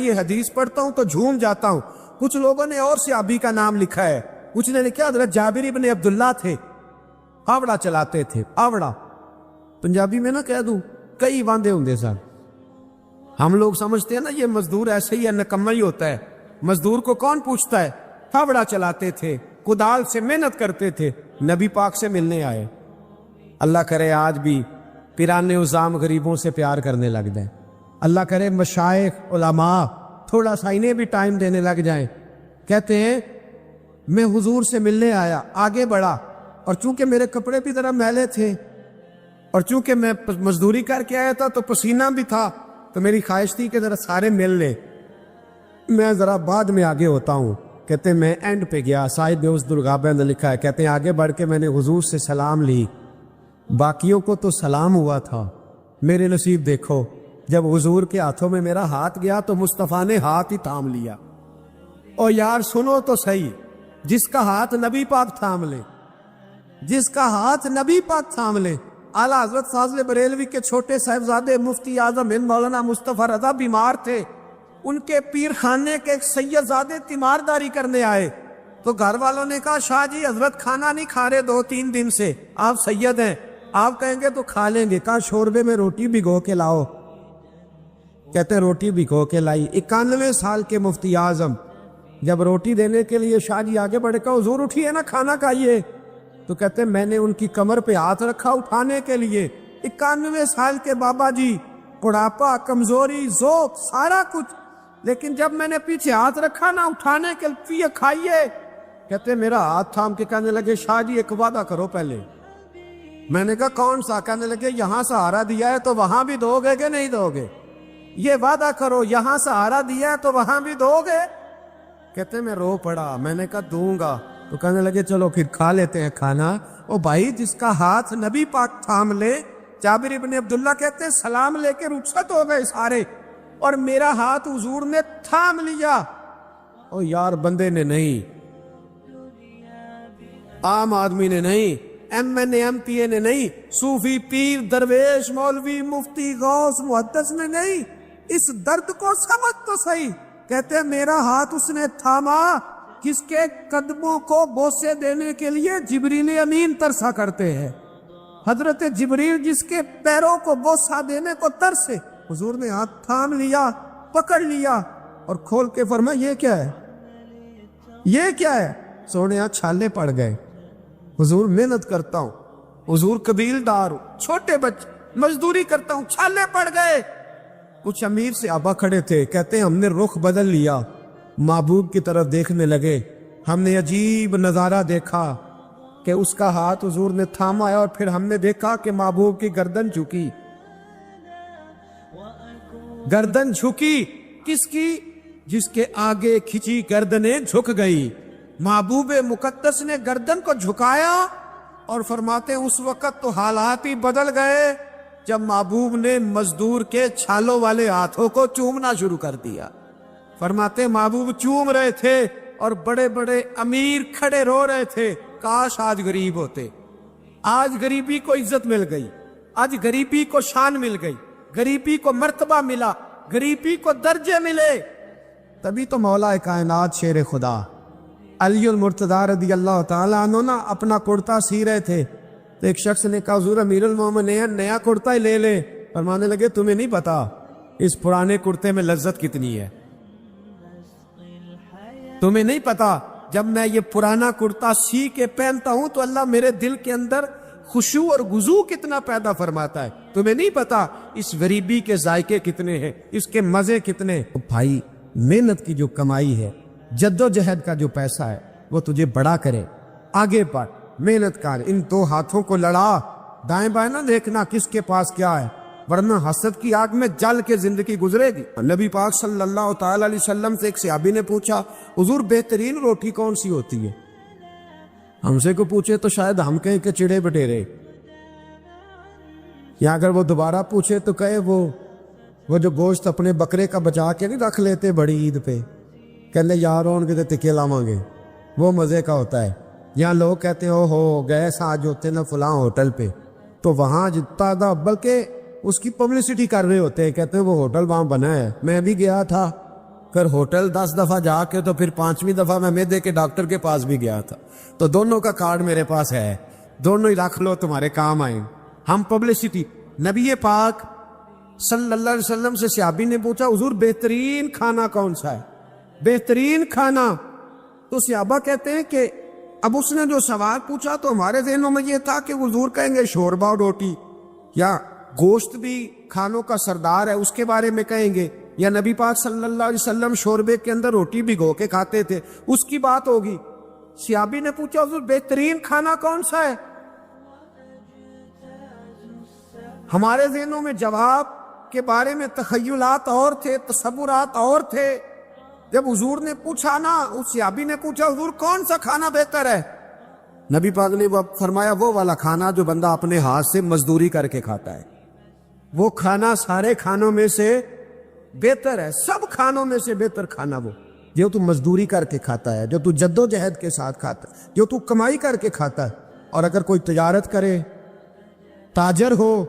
یہ حدیث پڑھتا ہوں تو جھوم جاتا ہوں. کچھ لوگوں نے اور صحابی کا نام لکھا ہے, کچھ نے لکھا حضرت جابر ابن عبداللہ تھے, آوڑا چلاتے تھے. آوڑا پنجابی میں نہ کہہ دوں, کئی واندے ہوندے سن. ہم لوگ سمجھتے ہیں نا یہ مزدور ایسے ہی نکما ہی ہوتا ہے, مزدور کو کون پوچھتا ہے. آوڑا چلاتے تھے, کدال سے محنت کرتے تھے, نبی پاک سے ملنے آئے. اللہ کرے آج بھی پیرانے عظام غریبوں سے پیار کرنے لگ جائیں. اللہ کرے مشائخ علماء تھوڑا سا انہیں بھی ٹائم دینے لگ جائیں. کہتے ہیں میں حضور سے ملنے آیا, آگے بڑھا, اور چونکہ میرے کپڑے بھی ذرا میلے تھے اور چونکہ میں مزدوری کر کے آیا تھا تو پسینہ بھی تھا, تو میری خواہش تھی کہ ذرا سارے مل لیں, میں ذرا بعد میں آگے ہوتا ہوں. کہتے ہیں میں اینڈ پہ گیا, صاحب اس درگابہ نے لکھا ہے, کہتے ہیں آگے بڑھ کے میں نے حضور سے سلام لی, باقیوں کو تو سلام ہوا تھا, میرے نصیب دیکھو جب حضور کے ہاتھوں میں میرا ہاتھ گیا تو مصطفیٰ نے ہاتھ ہی تھام لیا. اور یار سنو تو صحیح, جس کا ہاتھ نبی پاک تھام لے, جس کا ہاتھ نبی پاک تھام لے. اعلیٰ حضرت فاضل بریلوی کے چھوٹے صاحبزادے مفتی اعظم ہند مولانا مصطفیٰ رضا بیمار تھے, ان کے پیر خانے کے ایک سید زادے تیمارداری کرنے آئے, تو گھر والوں نے کہا شاہ جی حضرت کھانا نہیں کھا رہے 2-3 دن سے, آپ سید ہیں, آپ کہیں گے تو کھا لیں گے. کہا شوربے میں روٹی بھگو کے لاؤ. کہتے ہیں روٹی بھگو کے لائی. 91 سال کے مفتی اعظم جب روٹی دینے کے لیے شاہ جی آگے بڑھے, کہا حضور اٹھیے نا کھانا کھائیے. تو کہتے ہیں میں نے ان کی کمر پہ ہاتھ رکھا اٹھانے کے لیے. 91 سال کے بابا جی, بڑھاپا, کمزوری, ذوق, سارا کچھ, لیکن جب میں نے پیچھے ہاتھ رکھا نا اٹھانے کے لیے کھائیے. کہتے ہیں میرا ہاتھ تھام کے کہنے لگے شاہ جی ایک وعدہ کرو پہلے. میں نے کہا کون سا؟ کہنے لگے یہاں سہارا دیا ہے تو وہاں بھی دو گے کہ نہیں دو گے؟ یہ وعدہ کرو, یہاں سہارا دیا ہے تو وہاں بھی دو گے؟ کہتے میں رو پڑا, میں نے کہا دوں گا. تو کہنے لگے چلو پھر کھا لیتے ہیں کھانا. او بھائی جس کا ہاتھ نبی پاک تھام لے, جابر ابن عبداللہ کہتے ہیں سلام لے کے رخصت ہو گئے سارے, اور میرا ہاتھ حضور نے تھام لیا. او یار بندے نے نہیں, عام آدمی نے نہیں, M N A M P A نے نہیں, صوفی پیر درویش مولوی مفتی غوث محدث نے نہیں, اس درد کو سمجھ تو صحیح. کہتے ہیں میرا ہاتھ اس نے تھاما جس کے قدموں کو بوسے دینے کے لیے جبریل امین ترسا کرتے ہیں. حضرت جبریل جس کے پیروں کو بوسا دینے کو ترسے, حضور نے ہاتھ تھام لیا, پکڑ لیا اور کھول کے فرمایا یہ کیا ہے, یہ کیا ہے؟ سونے چھالے پڑ گئے. حضور محنت کرتا ہوں, حضور قبیلدار ہوں, چھوٹے بچے مزدوری کرتا ہوں, چھالے پڑ گئے. کچھ امیر سے آبا کھڑے تھے, کہتے ہیں ہم نے رخ بدل لیا, محبوب کی طرف دیکھنے لگے. ہم نے عجیب نظارہ دیکھا کہ اس کا ہاتھ حضور نے تھاما ہے, اور پھر ہم نے دیکھا کہ محبوب کی گردن جھکی. گردن جھکی کس کی؟ جس کے آگے کھچی گردنیں جھک گئی. محبوب مقدس نے گردن کو جھکایا, اور فرماتے ہیں اس وقت تو حالات ہی بدل گئے جب محبوب نے مزدور کے چھالوں والے ہاتھوں کو چومنا شروع کر دیا. فرماتے ہیں محبوب چوم رہے تھے اور بڑے بڑے امیر کھڑے رو رہے تھے, کاش آج غریب ہوتے. آج غریبی کو عزت مل گئی, آج غریبی کو شان مل گئی, غریبی کو مرتبہ ملا, غریبی کو درجے ملے. تبھی تو مولا کائنات شیر خدا علی المرتضیٰ رضی اللہ تعالیٰ عنہ نا اپنا کرتا سی رہے تھے, تو ایک شخص نے کہا حضور امیر المومنین نیا کرتا ہی لے لے. فرمانے لگے تمہیں نہیں پتا اس پرانے کرتے میں لذت کتنی ہے, تمہیں نہیں پتا جب میں یہ پرانا کرتا سی کے پہنتا ہوں تو اللہ میرے دل کے اندر خشوع اور وضو کتنا پیدا فرماتا ہے. تمہیں نہیں پتا اس غریبی کے ذائقے کتنے ہیں, اس کے مزے کتنے. بھائی محنت کی جو کمائی ہے, جد و جہد کا جو پیسہ ہے, وہ تجھے بڑا کرے, آگے بڑھ, محنت کر. ان دو ہاتھوں کو لڑا, دائیں بائیں نہ دیکھنا کس کے پاس کیا ہے, ورنہ حسد کی آگ میں جل کے زندگی گزرے گی. نبی پاک صلی اللہ تعالی علیہ وسلم سے ایک صحابی نے پوچھا حضور بہترین روٹی کون سی ہوتی ہے؟ ہم سے کو پوچھے تو شاید ہم کہیں کہ چڑے بٹیرے, یا اگر وہ دوبارہ پوچھے تو کہے وہ جو گوشت اپنے بکرے کا بچا کے نہیں رکھ لیتے بڑی عید پہ, کہنے یار ان کے ٹکے لاواں گے, وہ مزے کا ہوتا ہے. یہاں لوگ کہتے ہو گئے آج ہوتے نا فلاں ہوٹل پہ, تو وہاں جتنا تھا بلکہ اس کی پبلسٹی کر رہے ہوتے ہیں, کہتے ہیں وہ ہوٹل وہاں بنا ہے, میں بھی گیا تھا, پھر ہوٹل 10 دفعہ جا کے تو پھر 5ویں دفعہ میں معدے کے ڈاکٹر کے پاس بھی گیا تھا. تو دونوں کا کارڈ میرے پاس ہے, دونوں ہی رکھ لو, تمہارے کام آئیں. ہم پبلسٹی. نبی پاک صلی اللہ علیہ وسلم سے صحابی نے پوچھا حضور بہترین کھانا کون سا ہے, بہترین کھانا؟ تو صحابہ کہتے ہیں کہ اب اس نے جو سوال پوچھا تو ہمارے ذہنوں میں یہ تھا کہ حضور کہیں گے شوربہ اور روٹی, یا گوشت بھی کھانوں کا سردار ہے اس کے بارے میں کہیں گے, یا نبی پاک صلی اللہ علیہ وسلم شوربے کے اندر روٹی بھگو کے کھاتے تھے اس کی بات ہوگی. صحابی نے پوچھا حضور بہترین کھانا کون سا ہے؟ ہمارے ذہنوں میں جواب کے بارے میں تخیلات اور تھے, تصورات اور تھے. جب حضور نے پوچھا نا, اس صحابی نے پوچھا حضور کون سا کھانا بہتر ہے؟ نبی پاک نے فرمایا وہ والا کھانا جو بندہ اپنے ہاتھ سے مزدوری کر کے کھاتا ہے, وہ کھانا سارے کھانوں میں سے بہتر ہے. سب کھانوں میں سے بہتر کھانا وہ جو تو مزدوری کر کے کھاتا ہے, جو تو جد و جہد کے ساتھ کھاتا ہے, جو تو کمائی کر کے کھاتا ہے. اور اگر کوئی تجارت کرے, تاجر ہو,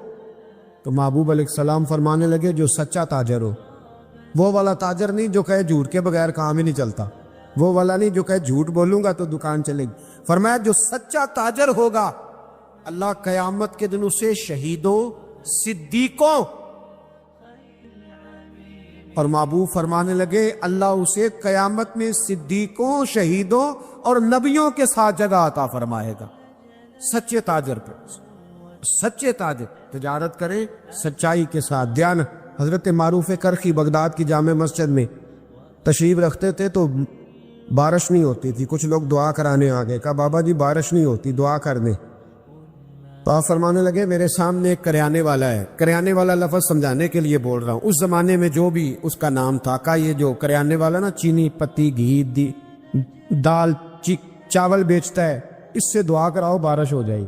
تو محبوب علیہ السلام فرمانے لگے جو سچا تاجر ہو, وہ والا تاجر نہیں جو کہے جھوٹ کے بغیر کام ہی نہیں چلتا, وہ والا نہیں جو کہے جھوٹ بولوں گا تو دکان چلے گی. فرمایا جو سچا تاجر ہوگا اللہ قیامت کے دن اسے شہیدوں, صدیقوں, اور محبوب فرمانے لگے اللہ اسے قیامت میں صدیقوں, شہیدوں اور نبیوں کے ساتھ جگہ عطا فرمائے گا. سچے تاجر پہ, سچے تاجر تجارت کریں سچائی کے ساتھ. دھیان, حضرت معروف کرخی بغداد کی جامع مسجد میں تشریف رکھتے تھے تو بارش نہیں ہوتی تھی. کچھ لوگ دعا کرانے آ گئے, کہا بابا جی بارش نہیں ہوتی, دعا کر دیں. تو آپ فرمانے لگے میرے سامنے ایک کریانے والا ہے. کریانے والا لفظ سمجھانے کے لیے بول رہا ہوں, اس زمانے میں جو بھی اس کا نام تھا. کہا یہ جو کریانے والا نا چینی, پتی, گھی, دال, چاول بیچتا ہے, اس سے دعا کراؤ بارش ہو جائے گی.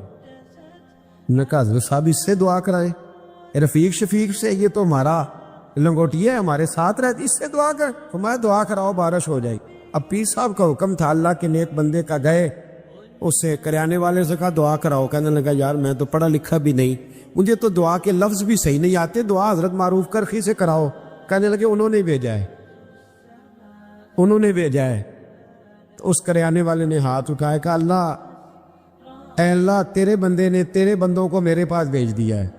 نے کہا حضرت صاحب اس سے دعا کرائیں, رفیق شفیق سے, یہ تو ہمارا لنگوٹیا ہے, ہمارے ساتھ رہتی, اس سے دعا کر. فرمایا دعا کراؤ بارش ہو جائے. اب پیر صاحب کا حکم تھا, اللہ کے نیک بندے کا, گئے اس سے کریانے والے سے کہا دعا کراؤ. کہنے لگا یار میں تو پڑھا لکھا بھی نہیں, مجھے تو دعا کے لفظ بھی صحیح نہیں آتے, دعا حضرت معروف کرخی سے کراؤ. کہنے لگے انہوں نے بھیجا ہے, انہوں نے بھیجا ہے. تو اس کریانے والے نے ہاتھ اٹھایا, کہا اللہ, اے اللہ تیرے بندے نے تیرے بندوں کو میرے پاس بھیج دیا ہے,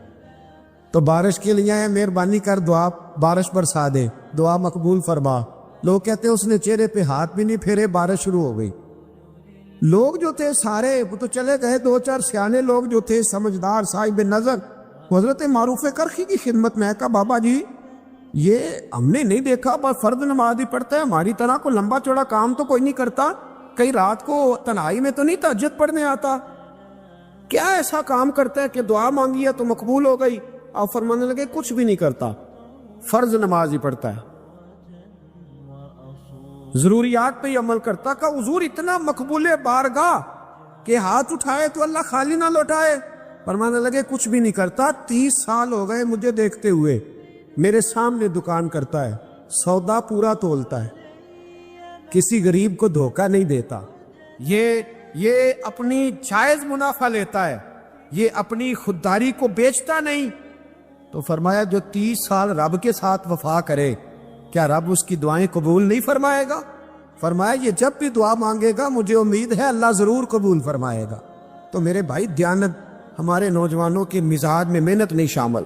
تو بارش کے لیے ہے, مہربانی کر دعا بارش برسا دے, دعا مقبول فرما. لوگ کہتے ہیں اس نے چہرے پہ ہاتھ بھی نہیں پھیرے, بارش شروع ہو گئی. لوگ جو تھے سارے وہ تو چلے گئے, 2-4 سیانے لوگ جو تھے سمجھدار صاحب نظر حضرت معروف کرخی کی خدمت میں. کہا بابا جی یہ ہم نے نہیں دیکھا, بس فرض نماز ہی پڑھتا ہے, ہماری طرح کو لمبا چوڑا کام تو کوئی نہیں کرتا, کئی رات کو تنہائی میں تو نہیں تہجد پڑھنے آتا, کیا ایسا کام کرتا ہے کہ دعا مانگی ہے تو مقبول ہو گئی؟ آپ فرمانے لگے کچھ بھی نہیں کرتا, فرض نماز ہی پڑھتا ہے, ضروریات پہ ہی عمل کرتا. کہ حضور اتنا مقبول بارگاہ کہ ہاتھ اٹھائے تو اللہ خالی نہ لوٹائے. فرمانے لگے کچھ بھی نہیں کرتا, 30 سال ہو گئے مجھے دیکھتے ہوئے, میرے سامنے دکان کرتا ہے, سودا پورا تولتا ہے, کسی غریب کو دھوکہ نہیں دیتا, یہ اپنی جائز منافع لیتا ہے, یہ اپنی خودداری کو بیچتا نہیں. تو فرمایا جو 30 سال رب کے ساتھ وفا کرے کیا رب اس کی دعائیں قبول نہیں فرمائے گا؟ فرمایا یہ جب بھی دعا مانگے گا مجھے امید ہے اللہ ضرور قبول فرمائے گا. تو میرے بھائی دیانت, ہمارے نوجوانوں کے مزاج میں محنت نہیں شامل,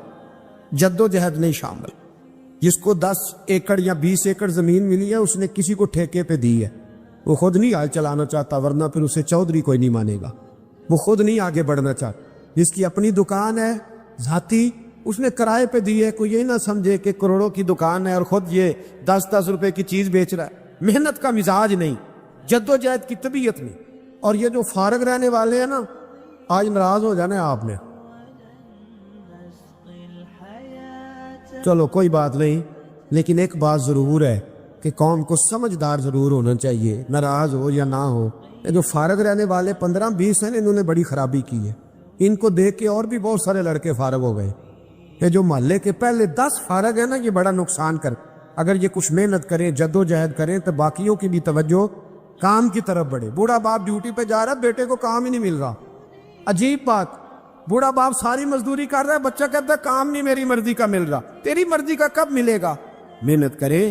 جد و جہد نہیں شامل. جس کو 10 ایکڑ یا 20 ایکڑ زمین ملی ہے اس نے کسی کو ٹھیکے پہ دی ہے, وہ خود نہیں حال چلانا چاہتا, ورنہ پھر اسے چودھری کوئی نہیں مانے گا. وہ خود نہیں آگے بڑھنا چاہتا. جس کی اپنی دکان ہے ذاتی, اس نے کرائے پہ دی ہے, کوئی یہ نہ سمجھے کہ کروڑوں کی دکان ہے اور خود یہ 10-10 روپے کی چیز بیچ رہا ہے. محنت کا مزاج نہیں, جد و جہد کی طبیعت نہیں. اور یہ جو فارغ رہنے والے ہیں نا, آج ناراض ہو جانا ہے آپ نے, چلو کوئی بات نہیں, لیکن ایک بات ضرور ہے کہ قوم کو سمجھدار ضرور ہونا چاہیے, ناراض ہو یا نہ ہو. یہ جو فارغ رہنے والے 15-20 ہیں انہوں نے بڑی خرابی کی ہے. ان کو دیکھ کے اور بھی بہت سارے لڑکے فارغ ہو گئے. یہ جو محلے کے پہلے 10 فارغ ہیں نا, یہ بڑا نقصان کر. اگر یہ کچھ محنت کریں, جد و جہد کریں, تو باقیوں کی بھی توجہ کام کی طرف بڑھے. بوڑھا باپ ڈیوٹی پہ جا رہا ہے, بیٹے کو کام ہی نہیں مل رہا. عجیب بات, بوڑھا باپ ساری مزدوری کر رہا ہے, بچہ کہتا ہے کام نہیں میری مرضی کا مل رہا. تیری مرضی کا کب ملے گا؟ محنت کرے,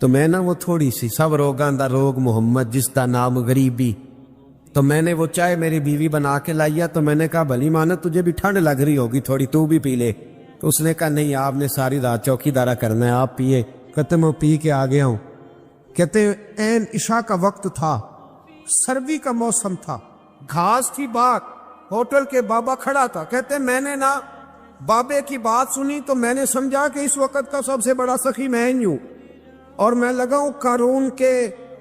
تو میں نا وہ تھوڑی سی سب روگاں دا روگ محمد جس دا نام غریبی، تو میں نے وہ چائے میری بیوی بنا کے لائی، تو میں نے کہا بھلی مانا تجھے بھی ٹھنڈ لگ رہی ہوگی تھوڑی، تو بھی پی لے۔ تو اس نے کہا نہیں، آپ نے ساری رات چوکی دارا کرنا ہے، آپ پیے۔ کہتے میں پی کے آ گیا ہوں۔ کہتے عین عشاء کا وقت تھا، سردی کا موسم تھا، گھاس تھی بات، ہوٹل کے بابا کھڑا تھا۔ کہتے میں نے نا بابے کی بات سنی تو میں نے سمجھا کہ اس وقت کا سب سے بڑا سخی میں ہی ہوں، اور میں لگا ہوں قارون کے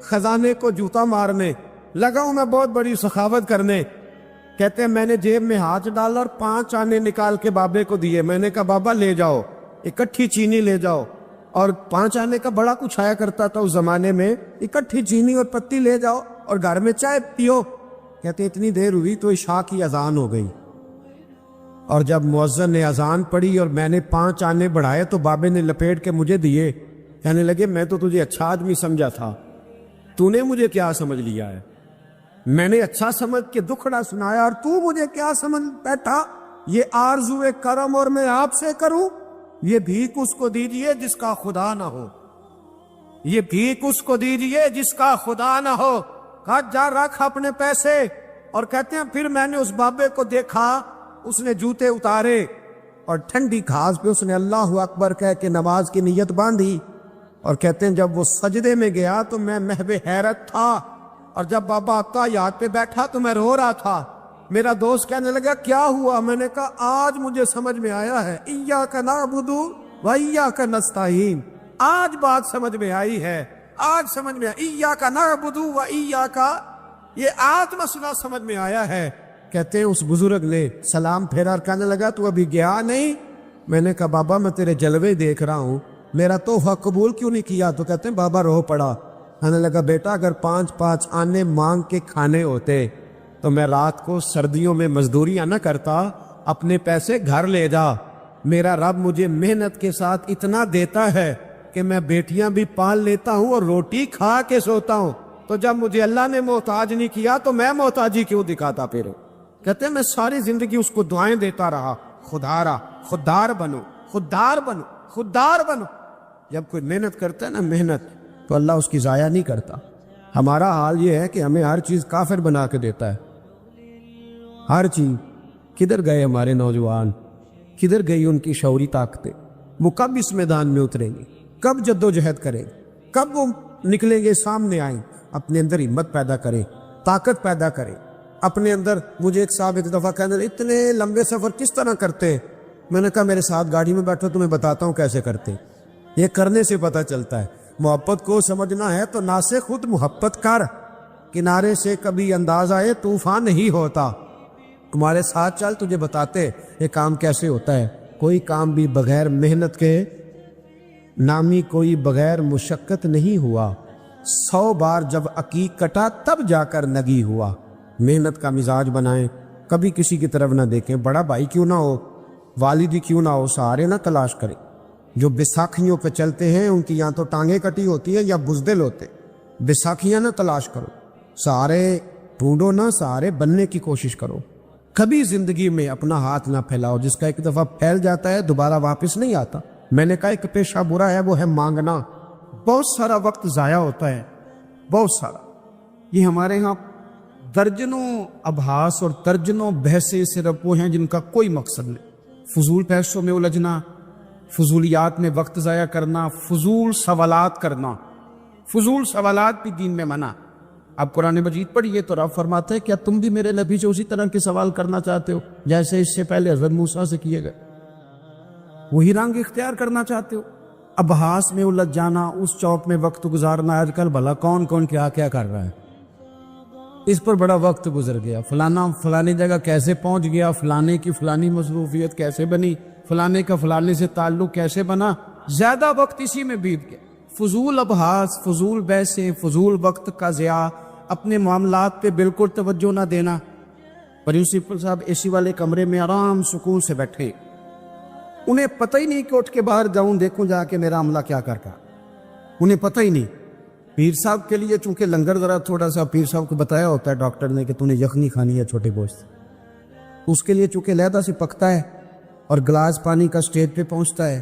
خزانے کو جوتا مارنے، لگا ہوں میں بہت بڑی سخاوت کرنے۔ کہتے ہیں میں نے جیب میں ہاتھ ڈالا اور 5 آنے نکال کے بابے کو دیے۔ میں نے کہا بابا لے جاؤ، اکٹھی چینی لے جاؤ، اور 5 آنے کا بڑا کچھ آیا کرتا تھا اس زمانے میں، اکٹھی چینی اور پتی لے جاؤ اور گھر میں چائے پیو۔ کہتے اتنی دیر ہوئی تو عشاء کی اذان ہو گئی، اور جب مؤذن نے اذان پڑھی اور میں نے 5 آنے بڑھائے تو بابے نے لپیٹ کے مجھے دیے، کہنے لگے میں تو تجھے اچھا آدمی سمجھا تھا، تو نے مجھے کیا سمجھ لیا ہے؟ میں نے اچھا سمجھ کے دکھڑا سنایا اور تو مجھے کیا سمجھ بیٹھا؟ یہ آرزو کرم اور میں آپ سے کروں؟ یہ بھیک اس کو دیجئے جس کا خدا نہ ہو، یہ بھیک اس کو دیجئے جس کا خدا نہ ہو۔ کہا جا رکھ اپنے پیسے۔ اور کہتے ہیں پھر میں نے اس بابے کو دیکھا، اس نے جوتے اتارے اور ٹھنڈی گھاس پہ اس نے اللہ اکبر کہہ کے نماز کی نیت باندھی، اور کہتے ہیں جب وہ سجدے میں گیا تو میں محو حیرت تھا، اور جب بابا عطیات پہ بیٹھا تو میں رو رہا تھا۔ میرا دوست کہنے لگا کیا ہوا؟ میں نے کہا آج مجھے سمجھ میں آیا ہے، ایاک نعبد و ایاک نستعین، آج بات سمجھ میں آئی ہے، آج سمجھ میں ایاک نعبد و ایاک، یہ آج مسئلہ سمجھ میں آیا ہے۔ کہتے ہیں اس بزرگ نے سلام پھیرا اور کہنے لگا تو ابھی گیا نہیں؟ میں نے کہا بابا میں تیرے جلوے دیکھ رہا ہوں، میرا تحفہ قبول کیوں نہیں کیا؟ تو کہتے ہیں بابا رو پڑا۔ کہنے لگا بیٹا اگر 5 آنے مانگ کے کھانے ہوتے تو میں رات کو سردیوں میں مزدوریاں نہ کرتا، اپنے پیسے گھر لے جا۔ میرا رب مجھے محنت کے ساتھ اتنا دیتا ہے کہ میں بیٹیاں بھی پال لیتا ہوں اور روٹی کھا کے سوتا ہوں، تو جب مجھے اللہ نے محتاج نہیں کیا تو میں محتاجی کیوں دکھاتا پھر؟ کہتے ہیں میں ساری زندگی اس کو دعائیں دیتا رہا، خدارا خوددار بنو، خوددار بنو، خوددار بنو۔ جب کوئی محنت کرتا ہے نا محنت، تو اللہ اس کی ضائع نہیں کرتا۔ ہمارا حال یہ ہے کہ ہمیں ہر چیز کافر بنا کے دیتا ہے، ہر چیز۔ کدھر گئے ہمارے نوجوان؟ کدھر گئی ان کی شعوری طاقتیں؟ وہ کب اس میدان میں اتریں گے؟ کب جد و جہد کریں؟ کب وہ نکلیں گے، سامنے آئیں؟ اپنے اندر ہمت پیدا کریں، طاقت پیدا کریں اپنے اندر۔ مجھے ایک صاحب ایک دفعہ کہنے اتنے لمبے سفر کس طرح کرتے؟ میں نے کہا میرے ساتھ گاڑی میں بیٹھو تمہیں بتاتا ہوں کیسے کرتے۔ یہ کرنے سے پتہ چلتا ہے۔ محبت کو سمجھنا ہے تو نہ سے خود محبت کر، کنارے سے کبھی انداز آئے طوفان نہیں ہوتا۔ تمہارے ساتھ چل تجھے بتاتے یہ کام کیسے ہوتا ہے۔ کوئی کام بھی بغیر محنت کے نامی کوئی بغیر مشقت نہیں ہوا، 100 بار جب عقیق کٹا تب جا کر نگی ہوا۔ محنت کا مزاج بنائیں، کبھی کسی کی طرف نہ دیکھیں، بڑا بھائی کیوں نہ ہو، والدی کیوں نہ ہو، سہارے نہ تلاش کریں۔ جو بیساکھیوں پہ چلتے ہیں ان کی یا تو ٹانگیں کٹی ہوتی ہیں یا بزدل ہوتے، بیساکھیاں نہ تلاش کرو، سہارے ڈھونڈو نہ، سہارے بننے کی کوشش کرو۔ کبھی زندگی میں اپنا ہاتھ نہ پھیلاؤ، جس کا ایک دفعہ پھیل جاتا ہے دوبارہ واپس نہیں آتا۔ میں نے کہا ایک پیشہ برا ہے، وہ ہے مانگنا۔ بہت سارا وقت ضائع ہوتا ہے، بہت سارا۔ یہ ہمارے ہاں درجنوں ابحاث اور درجنوں بحثیں صرف وہ ہیں جن کا کوئی مقصد نہیں۔ فضول پیسوں میں الجھنا، فضولیات میں وقت ضائع کرنا، فضول سوالات کرنا۔ فضول سوالات بھی دین میں منع۔ اب قرآن مجید پڑھیے تو رب فرماتا ہے کیا تم بھی میرے نبی سے اسی طرح کے سوال کرنا چاہتے ہو جیسے اس سے پہلے حضرت موسیٰ سے کیے گئے؟ وہی رنگ اختیار کرنا چاہتے ہو؟ ابحاث میں الجھ جانا، اس چوک میں وقت گزارنا۔ آج کل بھلا کون کون کیا کر رہا ہے، اس پر بڑا وقت گزر گیا۔ فلانا فلانی جگہ کیسے پہنچ گیا، فلانے کی فلانی مصروفیت کیسے بنی، فلانے کا فلانے سے تعلق کیسے بنا، زیادہ وقت اسی میں بیت گیا۔ فضول ابحاث، فضول بحثیں، فضول وقت کا ضیاع، اپنے معاملات پہ بالکل توجہ نہ دینا۔ پرنسپل صاحب اے سی والے کمرے میں آرام سکون سے بیٹھے، انہیں پتہ ہی نہیں کہ اٹھ کے باہر جاؤں دیکھوں جا کے میرا عملہ کیا کر رہا، انہیں پتہ ہی نہیں۔ پیر صاحب کے لیے چونکہ لنگر ذرا تھوڑا سا پیر صاحب کو بتایا ہوتا ہے ڈاکٹر نے کہ تو نے یخنی کھانی ہے چھوٹے گوشت، اس کے لیے چونکہ علیحدہ سے پکتا ہے اور گلاس پانی کا سٹیج پہ پہنچتا ہے،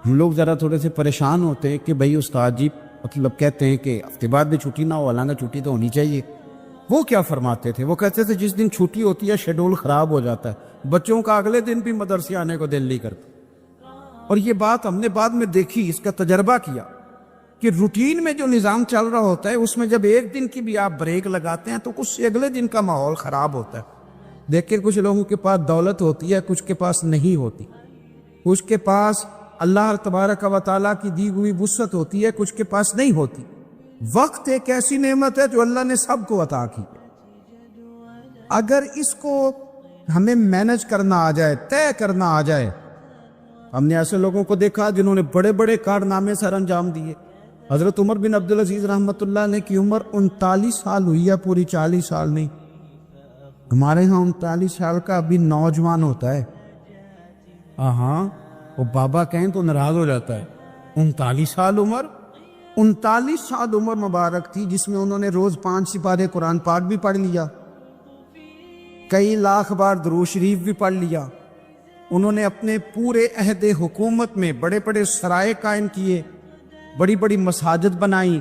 ہم لوگ ذرا تھوڑے سے پریشان ہوتے ہیں کہ بھائی استاد جی مطلب کہتے ہیں کہ ہفتے بعد بھی چھٹی نہ ہو، حالانکہ چھٹی تو ہونی چاہیے۔ وہ کیا فرماتے تھے؟ وہ کہتے تھے جس دن چھٹی ہوتی ہے شیڈول خراب ہو جاتا ہے، بچوں کا اگلے دن بھی مدرسے آنے کو دل نہیں کرتا۔ اور یہ بات ہم نے بعد میں دیکھی، اس کا تجربہ کیا کہ روٹین میں جو نظام چل رہا ہوتا ہے اس میں جب ایک دن کی بھی آپ بریک لگاتے ہیں تو کچھ اگلے دن کا ماحول خراب ہوتا ہے۔ دیکھیں کچھ لوگوں کے پاس دولت ہوتی ہے، کچھ کے پاس نہیں ہوتی، کچھ کے پاس اللہ تبارک و تعالیٰ کی دی ہوئی وسعت ہوتی ہے، کچھ کے پاس نہیں ہوتی۔ وقت ایک ایسی نعمت ہے جو اللہ نے سب کو عطا کی، اگر اس کو ہمیں مینج کرنا آ جائے، طے کرنا آ جائے۔ ہم نے ایسے لوگوں کو دیکھا جنہوں نے بڑے بڑے کارنامے سر انجام دیے۔ حضرت عمر بن عبدالعزیز رحمۃ اللہ علیہ کی عمر 39 سال ہوئی ہے، پوری 40 سال نہیں۔ ہمارے ہاں 39 سال کا ابھی نوجوان ہوتا ہے، ہاں وہ بابا کہیں تو ناراض ہو جاتا ہے۔ 39 سال عمر، 39 سال عمر مبارک تھی جس میں انہوں نے روز 5 سپارے قرآن پاک بھی پڑھ لیا، کئی لاکھ بار درود شریف بھی پڑھ لیا۔ انہوں نے اپنے پورے عہد حکومت میں بڑے بڑے سرائے قائم کیے، بڑی بڑی مساجد بنائی۔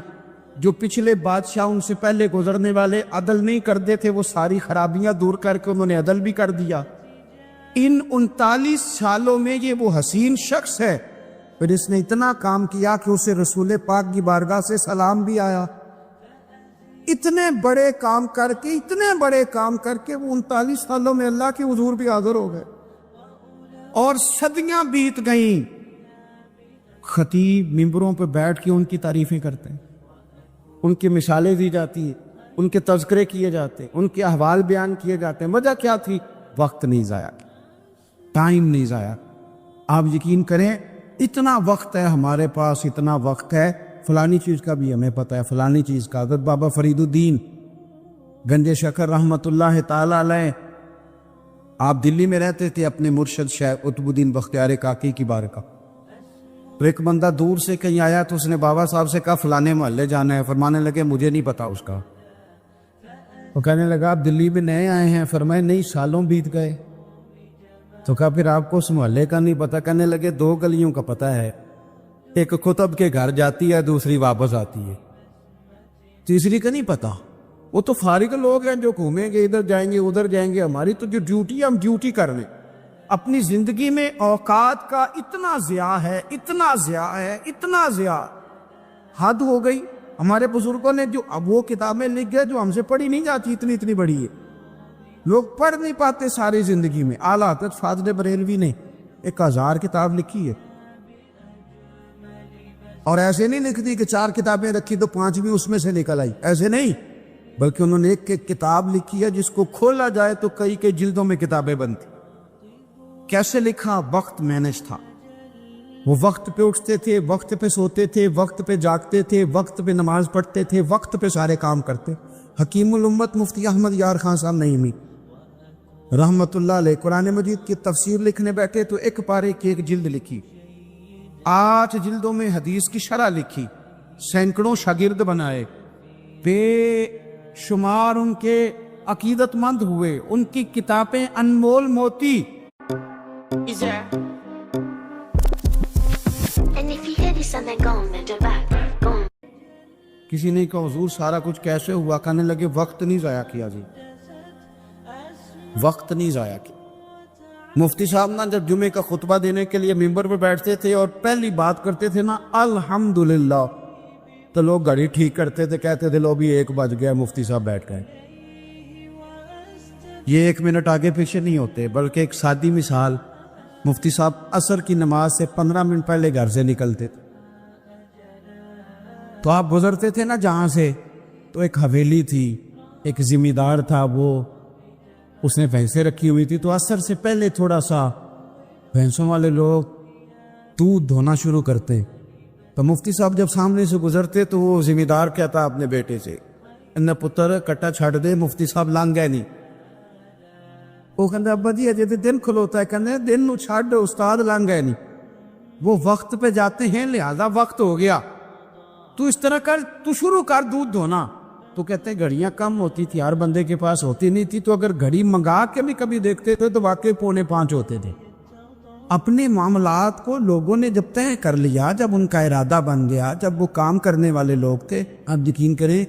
جو پچھلے بادشاہ ان سے پہلے گزرنے والے عدل نہیں کرتے تھے، وہ ساری خرابیاں دور کر کے انہوں نے عدل بھی کر دیا۔ ان 39 سالوں میں یہ وہ حسین شخص ہے، پھر اس نے اتنا کام کیا کہ اسے رسول پاک کی بارگاہ سے سلام بھی آیا۔ اتنے بڑے کام کر کے وہ 39 سالوں میں اللہ کے حضور بھی حاضر ہو گئے، اور صدیاں بیت گئیں۔ خطیب ممبروں پہ بیٹھ کے ان کی تعریفیں کرتے ہیں، ان کی مثالیں دی جاتی ہیں، ان کے تذکرے کیے جاتے ہیں، ان کے احوال بیان کیے جاتے ہیں۔ وجہ کیا تھی؟ وقت نہیں ضائع کیا، ٹائم نہیں ضائع۔ آپ یقین کریں اتنا وقت ہے ہمارے پاس، اتنا وقت ہے، فلانی چیز کا بھی ہمیں پتہ ہے، فلانی چیز کا۔ حضرت بابا فرید الدین گنج شکر رحمۃ اللہ تعالی علیہ، آپ دلی میں رہتے تھے، اپنے مرشد شیخ قطب الدین بختیار کاکی کی بارگاہ۔ تو ایک بندہ دور سے کہیں آیا تو اس نے بابا صاحب سے کہا فلانے محلے جانا ہے۔ فرمانے لگے مجھے نہیں پتا اس کا۔ وہ کہنے لگا آپ دلی میں نئے آئے ہیں؟ فرمائے نہیں، سالوں بیت گئے۔ تو کہا پھر آپ کو اس محلے کا نہیں پتا؟ کہنے لگے 2 گلیوں کا پتا ہے، ایک قطب کے گھر جاتی ہے، دوسری واپس آتی ہے، تیسری کا نہیں پتا۔ وہ تو فارغ لوگ ہیں جو گھومیں گے، ادھر جائیں گے ادھر جائیں گے، ہماری تو جو ڈیوٹی ہے ہم ڈیوٹی کر لیں۔ اپنی زندگی میں اوقات کا اتنا ضیاع ہے، اتنا ضیاع ہے، اتنا ضیاع، حد ہو گئی۔ ہمارے بزرگوں نے جو اب وہ کتابیں لکھ گئے جو ہم سے پڑھی نہیں جاتی، اتنی بڑی ہے، لوگ پڑھ نہیں پاتے ساری زندگی میں۔ اعلیٰ حضرت فاضل بریلوی نے 1000 کتاب لکھی ہے، اور ایسے نہیں لکھ دی کہ 4 کتابیں رکھی تو 5 بھی اس میں سے نکل آئی، ایسے نہیں، بلکہ انہوں نے ایک کتاب لکھی ہے جس کو کھولا جائے تو کئی جلدوں میں کتابیں بنتی۔ کیسے لکھا؟ وقت مینج تھا، وہ وقت پہ اٹھتے تھے، وقت پہ سوتے تھے، وقت پہ جاگتے تھے، وقت پہ نماز پڑھتے تھے، وقت پہ سارے کام کرتے۔ حکیم الامت مفتی احمد یار خان صاحب نعیمی رحمت اللہ علیہ قرآن مجید کی تفسیر لکھنے بیٹھے تو ایک پارے کی 1 جلد لکھی، 8 جلدوں میں حدیث کی شرح لکھی، سینکڑوں شاگرد بنائے، بے شمار ان کے عقیدت مند ہوئے، ان کی کتابیں انمول موتی۔ کسی نے کہا حضور سارا کچھ کیسے ہوا؟ کہنے لگے وقت نہیں ضائع کیا جی، وقت نہیں ضائع کیا۔ مفتی صاحب نا جب جمعے کا خطبہ دینے کے لیے ممبر پہ بیٹھتے تھے اور پہلی بات کرتے تھے نا الحمدللہ، تو لوگ گھڑی ٹھیک کرتے تھے، کہتے تھے لو بھی 1 بج گیا، مفتی صاحب بیٹھ گئے۔ یہ 1 منٹ آگے پیچھے نہیں ہوتے، بلکہ ایک سادی مثال، مفتی صاحب عصر کی نماز سے 15 منٹ پہلے گھر سے نکلتے تھے، تو آپ گزرتے تھے نا جہاں سے، تو ایک حویلی تھی، ایک ذمہ دار تھا، وہ اس نے بھینسیں رکھی ہوئی تھی، تو عصر سے پہلے تھوڑا سا بھینسوں والے لوگ دودھ دھونا شروع کرتے، تو مفتی صاحب جب سامنے سے گزرتے تو وہ ذمہ دار کہتا اپنے بیٹے سے انہیں پتر کٹا چھڑ دے، مفتی صاحب لانگ گئے نہیں۔ وہ کہتے ابا جی اجے دن کھلوتا ہے، کہتے دن نو چھڑ استاد لانگ گئے نہیں، وہ وقت پہ جاتے ہیں لہذا وقت ہو گیا، تو اس طرح کر، تو شروع کر دودھ دھونا۔ تو کہتے ہیں گھڑیاں کم ہوتی تھی، ہر بندے کے پاس ہوتی نہیں تھی، تو اگر گھڑی منگا کے بھی کبھی دیکھتے تھے تو واقعی 4:45 ہوتے تھے، اپنے معاملات کو لوگوں نے جب طے کر لیا، جب ان کا ارادہ بن گیا، جب وہ کام کرنے والے لوگ تھے، آپ یقین کریں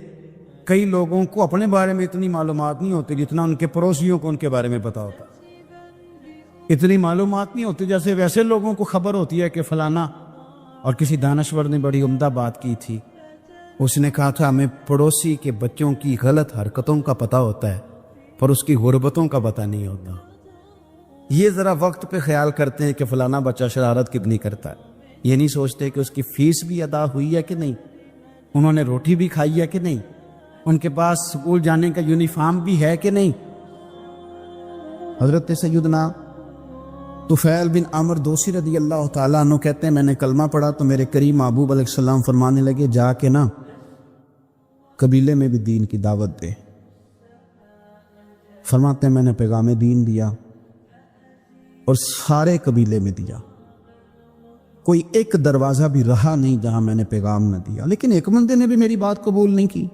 کئی لوگوں کو اپنے بارے میں اتنی معلومات نہیں ہوتی جتنا ان کے پڑوسیوں کو ان کے بارے میں پتا ہوتا، اتنی معلومات نہیں ہوتی جیسے ویسے لوگوں کو خبر ہوتی ہے کہ فلانا. اور کسی دانشور نے بڑی عمدہ بات کی تھی، اس نے کہا تھا ہمیں پڑوسی کے بچوں کی غلط حرکتوں کا پتہ ہوتا ہے پر اس کی غربتوں کا پتہ نہیں ہوتا. یہ ذرا وقت پہ خیال کرتے ہیں کہ فلانا بچہ شرارت کتنی کرتا ہے، یہ نہیں سوچتے کہ اس کی فیس بھی ادا ہوئی ہے کہ نہیں، انہوں نے روٹی بھی کھائی ہے کہ نہیں، ان کے پاس اسکول جانے کا یونیفارم بھی ہے کہ نہیں. حضرت سیدنا طفیل بن عمرو دوسی رضی اللہ تعالیٰ عنہ کہتے ہیں میں نے کلمہ پڑھا تو میرے کریم محبوب علیہ السلام فرمانے لگے جا کے نا قبیلے میں بھی دین کی دعوت دے. فرماتے ہیں میں نے پیغام دین دیا اور سارے قبیلے میں دیا، کوئی ایک دروازہ بھی رہا نہیں جہاں میں نے پیغام نہ دیا. لیکن ایک بندے نے بھی میری بات قبول نہیں کی،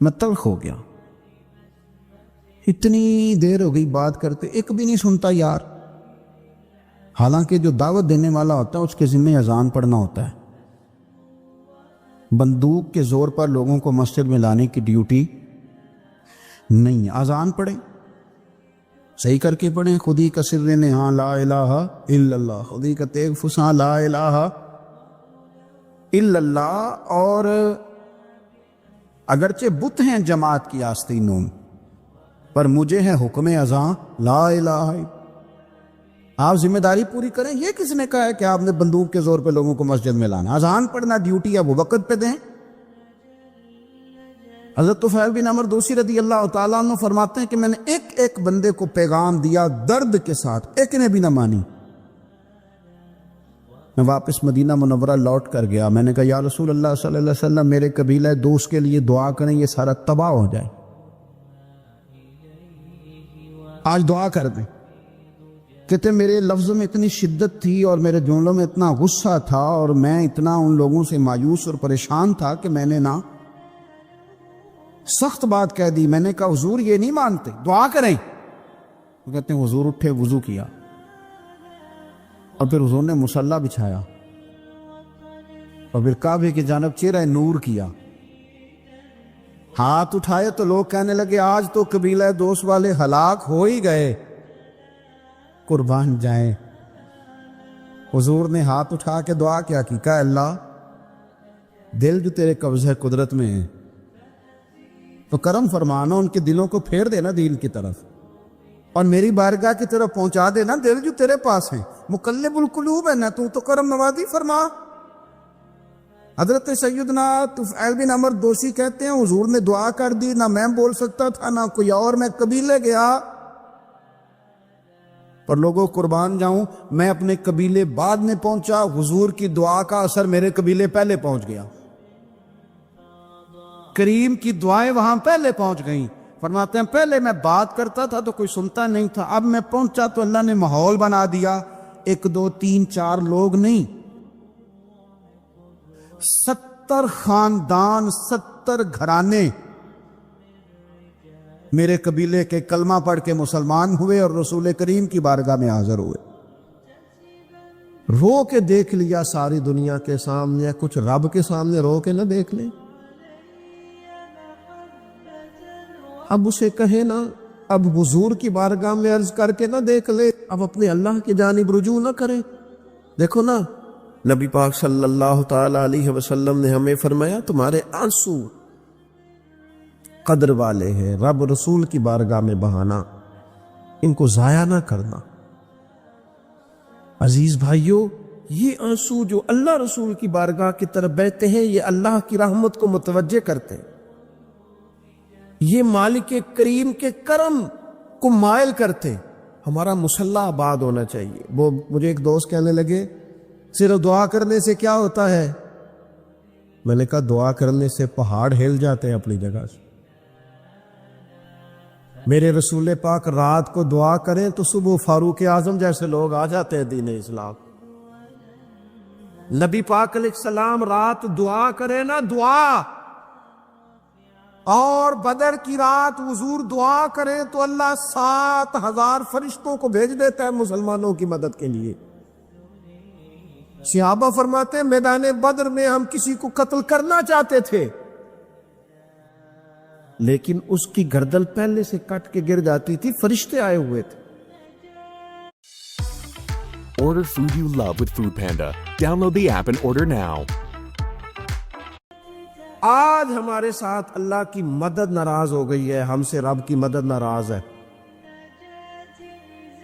میں تلخ ہو گیا. اتنی دیر ہو گئی بات کرتے، ایک بھی نہیں سنتا یار. حالانکہ جو دعوت دینے والا ہوتا ہے اس کے ذمہ اذان پڑھنا ہوتا ہے. بندوق کے زور پر لوگوں کو مسجد میں لانے کی ڈیوٹی نہیں. اذان پڑھیں، صحیح کر کے پڑھیں. خودی کا سر نے ہاں لا الہ الا اللہ، خودی کا تیغ فساں لا الہ الا اللہ. اور اگرچہ بت ہیں جماعت کی آستینوں پر مجھے ہے حکم اذاں لا الہ. آپ ذمہ داری پوری کریں. یہ کس نے کہا ہے کہ آپ نے بندوق کے زور پہ لوگوں کو مسجد میں لانا؟ اذان پڑھنا ڈیوٹی ہے، وہ وقت پہ دیں. حضرت طفیل بن عمرو دوسی رضی اللہ تعالیٰ عنہ فرماتے ہیں کہ میں نے ایک ایک بندے کو پیغام دیا درد کے ساتھ، ایک نے بھی نہ مانی. میں واپس مدینہ منورہ لوٹ کر گیا. میں نے کہا یا رسول اللہ صلی اللہ علیہ وسلم میرے قبیلہ دوست کے لیے دعا کریں، یہ سارا تباہ ہو جائے. آج دعا کر دیں. کہتے میرے لفظوں میں اتنی شدت تھی اور میرے جملوں میں اتنا غصہ تھا اور میں اتنا ان لوگوں سے مایوس اور پریشان تھا کہ میں نے نا سخت بات کہہ دی. میں نے کہا حضور یہ نہیں مانتے، دعا کریں. وہ کہتے ہیں حضور اٹھے، وضو کیا اور پھر حضور نے مصلی بچھایا اور پھر کعبے کی جانب چہرہ نور کیا. ہاتھ اٹھائے تو لوگ کہنے لگے آج تو قبیلہ دوست والے ہلاک ہو ہی گئے، قربان جائیں. حضور نے ہاتھ اٹھا کے دعا کیا کی، کہا اللہ دل جو تیرے قبضہ قدرت میں ہے تو کرم فرمانا، ان کے دلوں کو پھیر دینا دین کی طرف اور میری بارگاہ کی طرف پہنچا دینا دل جو تیرے پاس ہیں. مقلب القلوب ہے نا تو کرم نوازی فرما. حضرت سیدنا طفیل بن عمرو دوسی کہتے ہیں حضور نے دعا کر دی، نہ میں بول سکتا تھا نہ کوئی اور. میں قبیلے گیا پر لوگوں قربان جاؤں میں اپنے قبیلے بعد میں پہنچا، حضور کی دعا کا اثر میرے قبیلے پہلے پہنچ گیا. کریم کی دعائیں وہاں پہلے پہنچ گئیں. فرماتے ہیں پہلے میں بات کرتا تھا تو کوئی سنتا نہیں تھا، اب میں پہنچا تو اللہ نے ماحول بنا دیا. 1 2 3 4 لوگ نہیں، 70 خاندان 70 گھرانے میرے قبیلے کے کلمہ پڑھ کے مسلمان ہوئے اور رسول کریم کی بارگاہ میں حاضر ہوئے. رو کے دیکھ لیا ساری دنیا کے سامنے، کچھ رب کے سامنے رو کے نہ دیکھ لیں. اب اسے کہے نا، اب حضور کی بارگاہ میں عرض کر کے نہ دیکھ لے، اب اپنے اللہ کی جانب رجوع نہ کرے. دیکھو نا نبی پاک صلی اللہ تعالی علیہ وسلم نے ہمیں فرمایا تمہارے آنسو قدر والے ہیں، رب رسول کی بارگاہ میں بہانا، ان کو ضائع نہ کرنا. عزیز بھائیو، یہ آنسو جو اللہ رسول کی بارگاہ کی طرف بہتے ہیں یہ اللہ کی رحمت کو متوجہ کرتے ہیں، یہ مالک کریم کے کرم کو مائل کرتے. ہمارا مسلح آباد ہونا چاہیے. وہ مجھے ایک دوست کہنے لگے صرف دعا کرنے سے کیا ہوتا ہے؟ میں نے کہا دعا کرنے سے پہاڑ ہل جاتے ہیں اپنی جگہ سے. میرے رسول پاک رات کو دعا کریں تو صبح فاروق اعظم جیسے لوگ آ جاتے ہیں دین اسلام. نبی پاک علیہ السلام رات دعا کرے نا، دعا اور بدر کی رات حضور دعا کریں تو اللہ 7,000 فرشتوں کو بھیج دیتا ہے مسلمانوں کی مدد کے لیے. صحابہ فرماتے ہیں میدان بدر میں ہم کسی کو قتل کرنا چاہتے تھے لیکن اس کی گردن پہلے سے کٹ کے گر جاتی تھی, فرشتے آئے ہوئے تھے. Order food you love with Food Panda. Download the app and order now. آج ہمارے ساتھ اللہ کی مدد ناراض ہو گئی ہے, ہم سے رب کی مدد ناراض ہے.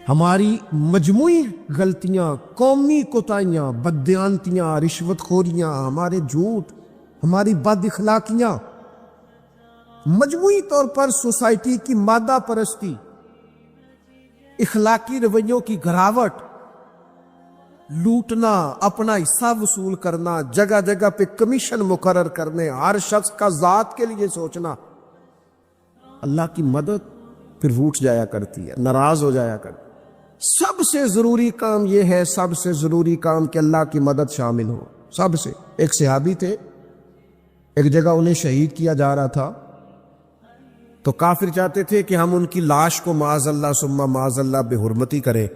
ہماری مجموعی غلطیاں, قومی کوتاہیاں, بددیانتیاں, رشوت خوریاں, ہمارے جھوٹ, ہماری بد اخلاقیاں, مجموعی طور پر سوسائٹی کی مادہ پرستی, اخلاقی رویوں کی گراوٹ, لوٹنا, اپنا حصہ وصول کرنا, جگہ جگہ پہ کمیشن مقرر کرنے, ہر شخص کا ذات کے لیے سوچنا, اللہ کی مدد پھر روٹ جایا کرتی ہے, ناراض ہو جایا کرتی ہے. سب سے ضروری کام یہ ہے, سب سے ضروری کام کہ اللہ کی مدد شامل ہو. سب سے. ایک صحابی تھے, ایک جگہ انہیں شہید کیا جا رہا تھا, تو کافر چاہتے تھے کہ ہم ان کی لاش کو معاذ اللہ ثم معاذ اللہ بے حرمتی کریں.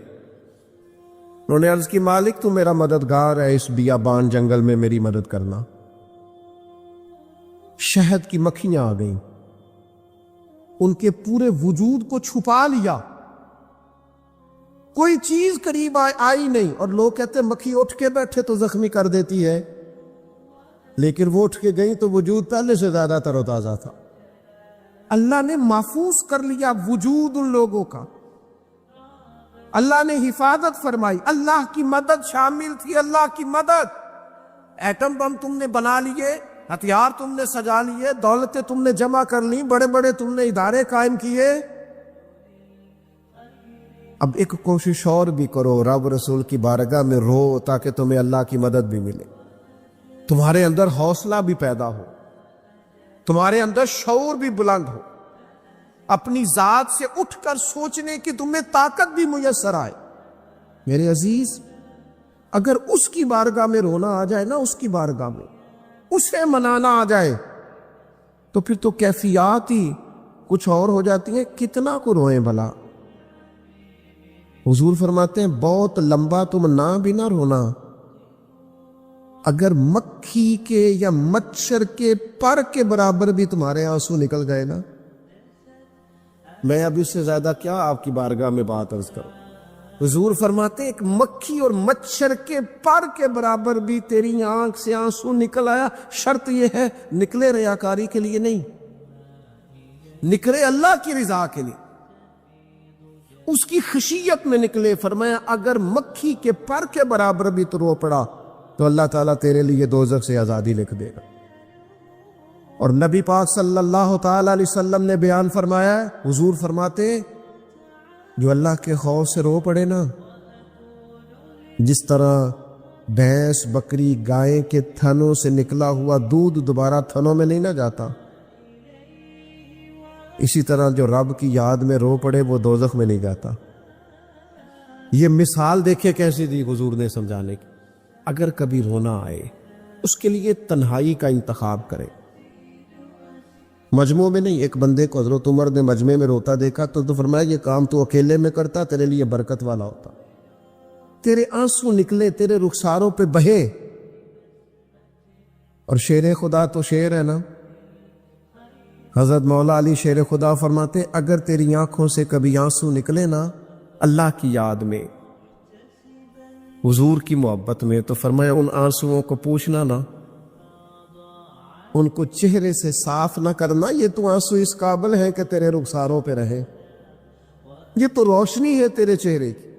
انہوں نے عرض کی مالک تو میرا مددگار ہے, اس بیابان جنگل میں میری مدد کرنا. شہد کی مکھیاں آ گئیں, ان کے پورے وجود کو چھپا لیا, کوئی چیز قریب آئی نہیں. اور لوگ کہتے مکھی اٹھ کے بیٹھے تو زخمی کر دیتی ہے, لیکن وہ اٹھ کے گئی تو وجود پہلے سے زیادہ تر و تازہ تھا. اللہ نے محفوظ کر لیا وجود ان لوگوں کا, اللہ نے حفاظت فرمائی, اللہ کی مدد شامل تھی. اللہ کی مدد. ایٹم بم تم نے بنا لیے, ہتھیار تم نے سجا لیے, دولتیں تم نے جمع کر لی, بڑے بڑے تم نے ادارے قائم کیے. اب ایک کوشش اور بھی کرو, رب رسول کی بارگاہ میں رو تاکہ تمہیں اللہ کی مدد بھی ملے. تمہارے اندر حوصلہ بھی پیدا ہو, تمہارے اندر شعور بھی بلند ہو, اپنی ذات سے اٹھ کر سوچنے کی تمہیں طاقت بھی میسر آئے. میرے عزیز, اگر اس کی بارگاہ میں رونا آ جائے نا, اس کی بارگاہ میں اسے منانا آ جائے, تو پھر تو کیفیات ہی کچھ اور ہو جاتی ہیں. کتنا کو روئیں بھلا. حضور فرماتے ہیں بہت لمبا تم نہ بھی نہ رونا, اگر مکھی کے یا مچھر کے پر کے برابر بھی تمہارے آنسو نکل گئے نا, میں اب اس سے زیادہ کیا آپ کی بارگاہ میں بات عرض کروں. حضور فرماتے ہیں ایک مکھی اور مچھر کے پر کے برابر بھی تیری آنکھ سے آنسو نکل آیا, شرط یہ ہے نکلے ریاکاری کے لیے نہیں, نکلے اللہ کی رضا کے لیے, اس کی خشیت میں نکلے. فرمایا اگر مکھی کے پر کے برابر بھی تو رو پڑا تو اللہ تعالیٰ تیرے لیے دوزخ سے آزادی لکھ دے گا. اور نبی پاک صلی اللہ تعالی علیہ وسلم نے بیان فرمایا ہے, حضور فرماتے جو اللہ کے خوف سے رو پڑے نا, جس طرح بھینس بکری گائے کے تھنوں سے نکلا ہوا دودھ دوبارہ تھنوں میں نہیں نہ جاتا, اسی طرح جو رب کی یاد میں رو پڑے وہ دوزخ میں نہیں جاتا. یہ مثال دیکھے کیسی دی حضور نے سمجھانے کی. اگر کبھی رونا آئے اس کے لیے تنہائی کا انتخاب کرے, مجموع میں نہیں. ایک بندے کو حضرت عمر نے مجمع میں روتا دیکھا تو فرمایا یہ کام تو اکیلے میں کرتا تیرے لیے برکت والا ہوتا, تیرے آنسو نکلے, تیرے رخساروں پہ بہے. اور شیر خدا تو شیر ہے نا, حضرت مولا علی شیر خدا فرماتے اگر تیری آنکھوں سے کبھی آنسو نکلے نا اللہ کی یاد میں, حضور کی محبت میں, تو فرمایا ان آنسوؤں کو پوچھنا نا, ان کو چہرے سے صاف نہ کرنا, یہ تو آنسو اس قابل ہے کہ تیرے رخساروں پہ رہے, یہ تو روشنی ہے تیرے چہرے کی,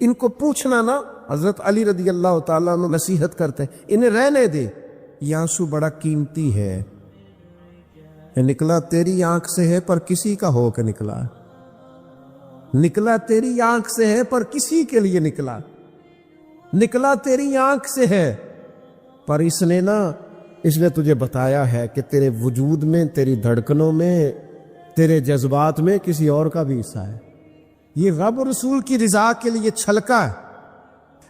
ان کو پوچھنا نا. حضرت علی رضی اللہ تعالیٰ عنہ نصیحت کرتے ہیں انہیں رہنے دے, یہ آنسو بڑا قیمتی ہے, یہ نکلا تیری آنکھ سے ہے پر کسی کا ہو کے نکلا, نکلا تیری آنکھ سے ہے پر کسی کے لیے نکلا, نکلا تیری آنکھ سے ہے پر اس نے تجھے بتایا ہے کہ تیرے وجود میں, تیری دھڑکنوں میں, تیرے جذبات میں کسی اور کا بھی حصہ ہے. یہ رب رسول کی رضا کے لیے چھلکا ہے.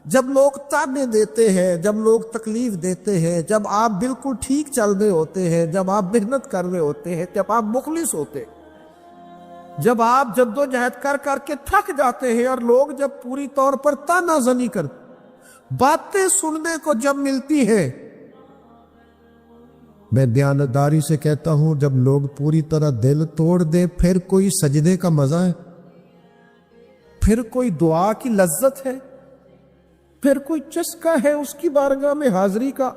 جب لوگ تانے دیتے ہیں، جب لوگ تکلیف دیتے ہیں، جب آپ بالکل ٹھیک چل رہے ہوتے ہیں، جب آپ محنت کر رہے ہوتے ہیں، جب آپ مخلص ہوتے ہیں، جب آپ جدوجہد کر کر کے تھک جاتے ہیں، اور لوگ جب پوری طور پر تانا زنی کرتے، باتیں سننے کو جب ملتی ہیں، میں دیانتداری سے کہتا ہوں جب لوگ پوری طرح دل توڑ دیں، پھر کوئی سجدے کا مزہ ہے، پھر کوئی دعا کی لذت ہے، پھر کوئی چسکا ہے اس کی بارگاہ میں حاضری کا،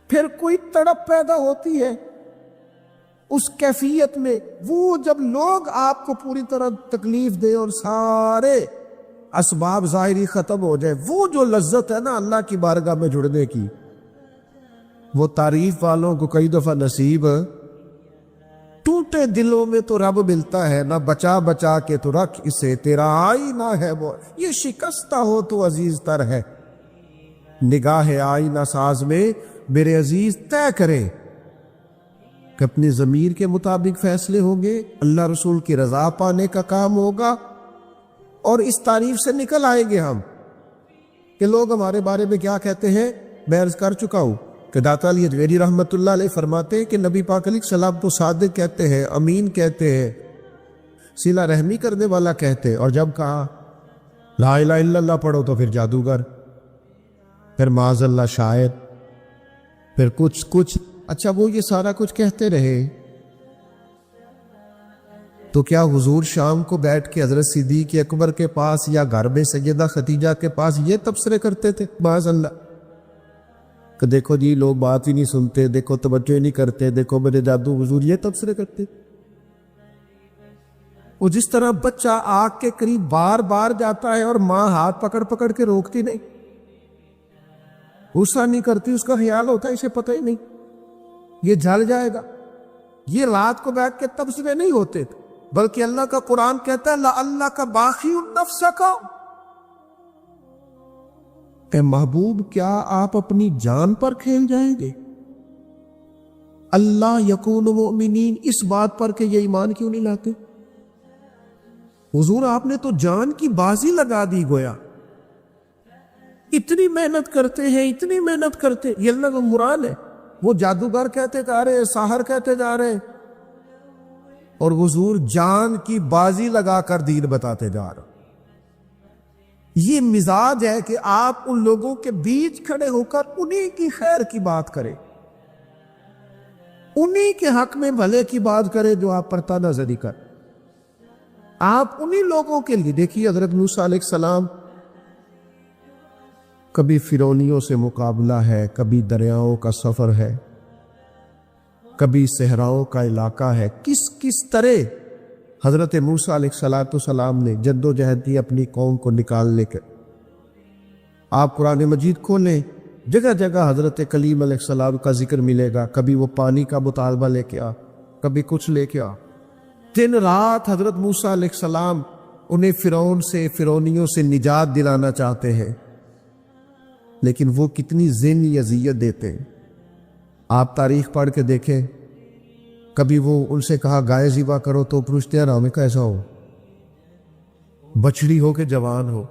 پھر کوئی تڑپ پیدا ہوتی ہے اس کیفیت میں، وہ جب لوگ آپ کو پوری طرح تکلیف دے اور سارے اسباب ظاہری ختم ہو جائے، وہ جو لذت ہے نا اللہ کی بارگاہ میں جڑنے کی، وہ تعریف والوں کو کئی دفعہ نصیب ٹوٹے دلوں میں تو رب ملتا ہے، نہ بچا بچا کے تو رکھ اسے تیرا آئینہ ہے وہ، یہ شکستہ ہو تو عزیز تر ہے، نگاہ آئینہ ساز میں میرے عزیز طے کرے کہ اپنی ضمیر کے مطابق فیصلے ہوں گے، اللہ رسول کی رضا پانے کا کام ہوگا، اور اس تعریف سے نکل آئیں گے ہم کہ لوگ ہمارے بارے میں کیا کہتے ہیں۔ میں عرض کر چکا ہوں کہ داتا علی حجویری رحمت اللہ علیہ فرماتے ہیں کہ نبی پاک علیہ السلام کو صادق کہتے ہیں، امین کہتے ہیں، صلہ رحمی کرنے والا کہتے ہیں، اور جب کہا لا الہ الا اللہ پڑھو تو پھر جادوگر، پھر معاذ اللہ شاعر، پھر کچھ اچھا وہ یہ سارا کچھ کہتے رہے تو کیا حضور شام کو بیٹھ کے حضرت صدیق اکبر کے پاس یا گھر میں سیدہ خدیجہ کے پاس یہ تبصرے کرتے تھے معاذ اللہ کہ دیکھو جی لوگ بات ہی نہیں سنتے، دیکھو توجہ ہی نہیں کرتے، دیکھو میرے جادو حضور، یہ تبصرے کرتے؟ وہ جس طرح بچہ آگ کے قریب بار بار جاتا ہے اور ماں ہاتھ پکڑ پکڑ کے روکتی نہیں، غصہ نہیں کرتی، اس کا خیال ہوتا ہے اسے پتہ ہی نہیں یہ جل جائے گا، یہ رات کو بیٹھ کے تبصرے نہیں ہوتے تھے، بلکہ اللہ کا قرآن کہتا ہے لَعَلَّكَ کا باقی نفسک، اے محبوب کیا آپ اپنی جان پر کھیل جائیں گے؟ اللہ یکون مؤمنین، اس بات پر کہ یہ ایمان کیوں نہیں لاتے؟ حضور آپ نے تو جان کی بازی لگا دی گویا، اتنی محنت کرتے ہیں، اتنی محنت کرتے، یہ اللہ کا مراد ہے، وہ جادوگر کہتے جا رہے، ساحر کہتے جا رہے، اور حضور جان کی بازی لگا کر دین بتاتے جا رہے۔ یہ مزاج ہے کہ آپ ان لوگوں کے بیچ کھڑے ہو کر انہی کی خیر کی بات کریں، انہی کے حق میں بھلے کی بات کریں جو آپ پر تانا زنی کر، آپ انہی لوگوں کے لیے دیکھیے حضرت موسیٰ علیہ السلام، کبھی فرعونیوں سے مقابلہ ہے، کبھی دریاؤں کا سفر ہے، کبھی صحراؤں کا علاقہ ہے، کس طرح حضرت موسیٰ علیہ السلام نے جد و جہد کی اپنی قوم کو نکالنے کے۔ آپ قرآن مجید کھولیں، جگہ جگہ حضرت کلیم علیہ السلام کا ذکر ملے گا، کبھی وہ پانی کا مطالبہ لے کے آ، کبھی کچھ لے کے آ، دن رات حضرت موسیٰ علیہ السلام انہیں فرعون سے، فرعونیوں سے نجات دلانا چاہتے ہیں، لیکن وہ کتنی ذہنی اذیت دیتے ہیں۔ آپ تاریخ پڑھ کے دیکھیں، کبھی وہ ان سے کہا گائے ذبح کرو تو پوچھتے ہیں ہمیں کیسا ہو، بچڑی ہو کہ جوان ہو۔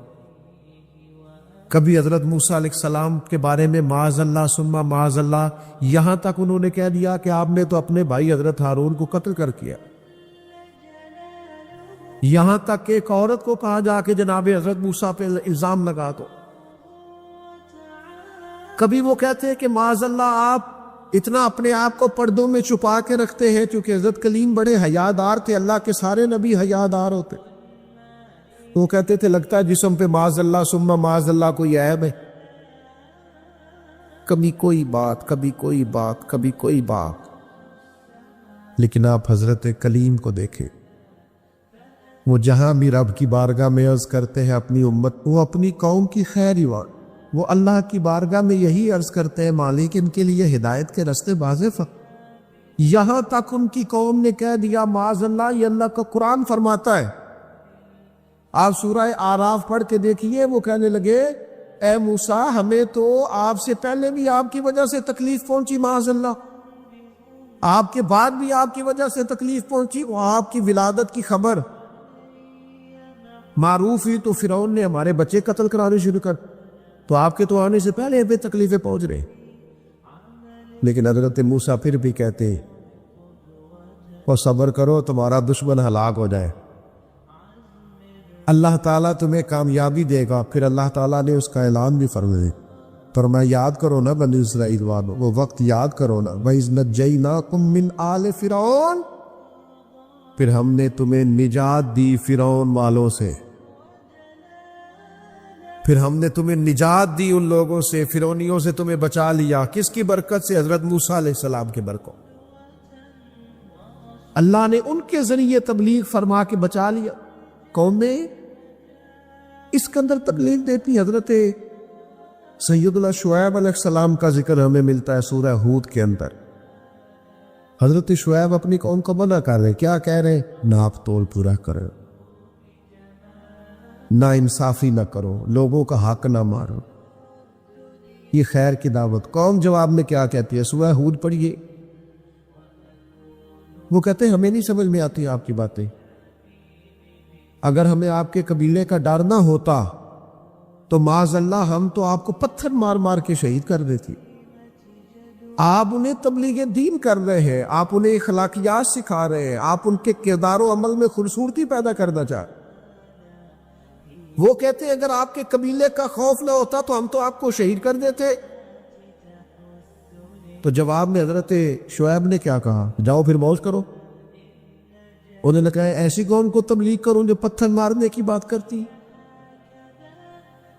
کبھی حضرت موسیٰ علیہ السلام کے بارے میں معاذ اللہ ثم معاذ اللہ، یہاں تک انہوں نے کہہ دیا کہ آپ نے تو اپنے بھائی حضرت ہارون کو قتل کر کیا، یہاں تک کہ ایک عورت کو کہا جا کے جناب حضرت موسیٰ پہ الزام لگا دو۔ کبھی وہ کہتے ہیں کہ معاذ اللہ آپ اتنا اپنے آپ کو پردوں میں چھپا کے رکھتے ہیں، چونکہ حضرت کلیم بڑے حیادار تھے، اللہ کے سارے نبی حیادار ہوتے، وہ کہتے تھے لگتا ہے جسم پہ معاذ اللہ ثم معاذ اللہ کوئی عیب ہے، کبھی کوئی بات، کبھی کوئی بات، کبھی کوئی بات۔ لیکن آپ حضرت کلیم کو دیکھیں، وہ جہاں بھی رب کی بارگاہ میں عرض کرتے ہیں اپنی امت، وہ اپنی قوم کی خیر ہی، وہ اللہ کی بارگاہ میں یہی عرض کرتے ہیں مالک ان کے لیے ہدایت کے راستے واضح، یہاں تک ان کی قوم نے کہہ دیا معاذ اللہ، یہ اللہ کا قرآن فرماتا ہے، آپ سورہ آراف پڑھ کے دیکھیے، وہ کہنے لگے اے موسیٰ ہمیں تو آپ سے پہلے بھی آپ کی وجہ سے تکلیف پہنچی، معاذ اللہ آپ کے بعد بھی آپ کی وجہ سے تکلیف پہنچی، وہ آپ کی ولادت کی خبر معروف ہی تو فرعون نے ہمارے بچے قتل کرانے شروع کر، تو آپ کے تو آنے سے پہلے بے تکلیفیں پہنچ رہے. لیکن حضرت موسیٰ پھر بھی کہتے اور صبر کرو تمہارا دشمن ہلاک ہو جائے, اللہ تعالیٰ تمہیں کامیابی دے گا. پھر اللہ تعالیٰ نے اس کا اعلان بھی فرمایا, فرمایا یاد کرو نا بنی اسرائیل والوں, وہ وقت یاد کرو نا, وَإِذْ نَجَّيْنَاكُمْ مِنْ آلِ فِرْعَوْنَ, پھر ہم نے تمہیں نجات دی فرعون والوں سے, پھر ہم نے تمہیں نجات دی ان لوگوں سے, فرعونیوں سے تمہیں بچا لیا. کس کی برکت سے؟ حضرت موسیٰ علیہ السلام کے برکت. اللہ نے ان کے ذریعے تبلیغ فرما کے بچا لیا. قوم میں اس کے اندر تبلیغ دیتی. حضرت سیدنا شعیب علیہ السلام کا ذکر ہمیں ملتا ہے سورہ ہود کے اندر. حضرت شعیب اپنی قوم کو منع کر رہے, کیا کہہ رہے؟ ناپ تول پورا کرو, نا انصافی نہ کرو, لوگوں کا حق نہ مارو, یہ خیر کی دعوت. قوم جواب میں کیا کہتی ہے؟ سورہ ہود پڑھیے. وہ کہتے ہیں ہمیں نہیں سمجھ میں آتی آپ کی باتیں. اگر ہمیں آپ کے قبیلے کا ڈر نہ ہوتا تو معاذ اللہ ہم تو آپ کو پتھر مار مار کے شہید کر دیتی. آپ انہیں تبلیغ دین کر رہے ہیں, آپ انہیں اخلاقیات سکھا رہے ہیں, آپ ان کے کردار و عمل میں خوبصورتی پیدا کرنا چاہ رہے. وہ کہتے ہیں اگر آپ کے قبیلے کا خوف نہ ہوتا تو ہم تو آپ کو شہید کر دیتے. تو جواب میں حضرت شعیب نے کیا کہا؟ جاؤ پھر موج کرو. انہوں نے کہا ایسی قوم کو تبلیغ کروں جو پتھر مارنے کی بات کرتی؟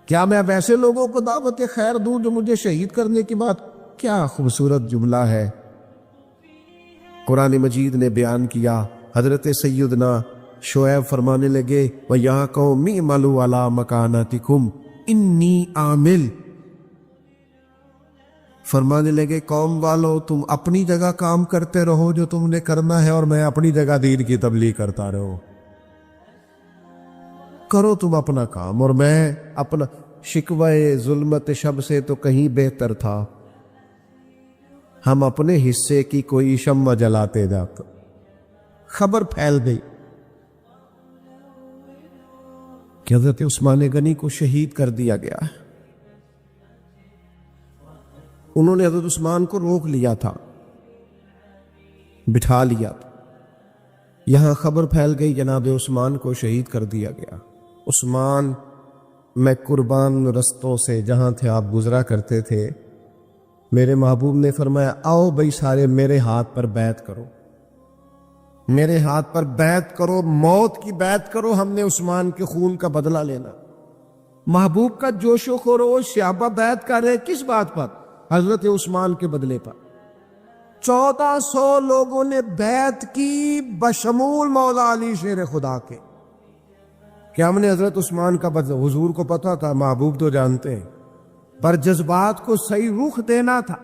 کیا میں ویسے لوگوں کو دعوت خیر دوں جو مجھے شہید کرنے کی بات؟ کیا خوبصورت جملہ ہے قرآن مجید نے بیان کیا. حضرت سیدنا شعیب فرمانے لگے وَيَا قَوْمِ اعْمَلُوا عَلَىٰ مَكَانَتِكُمْ إِنِّي عَامِلٌ, فرمانے لگے قوم والو تم اپنی جگہ کام کرتے رہو جو تم نے کرنا ہے, اور میں اپنی جگہ دین کی تبلیغ کرتا رہو. کرو تم اپنا کام اور میں اپنا. شکوہ ظلمت شب سے تو کہیں بہتر تھا ہم اپنے حصے کی کوئی شمع جلاتے جاتے. خبر پھیل گئی کہ حضرت عثمان غنی کو شہید کر دیا گیا. انہوں نے حضرت عثمان کو روک لیا تھا, بٹھا لیا تھا. یہاں خبر پھیل گئی جناب عثمان کو شہید کر دیا گیا. عثمان میں قربان رستوں سے جہاں تھے آپ گزرا کرتے تھے, میرے محبوب نے فرمایا آؤ بھائی سارے میرے ہاتھ پر بیعت کرو, میرے ہاتھ پر بیعت کرو, موت کی بیعت کرو, ہم نے عثمان کے خون کا بدلہ لینا. محبوب کا جوش و خروش, صحابہ بیعت کر رہے کس بات پر؟ حضرت عثمان کے بدلے پر. 1400 لوگوں نے بیعت کی بشمول مولا علی شیر خدا کے. کہ ہم نے حضرت عثمان کا بدلہ, حضور کو پتا تھا, محبوب تو جانتے ہیں, پر جذبات کو صحیح رخ دینا تھا.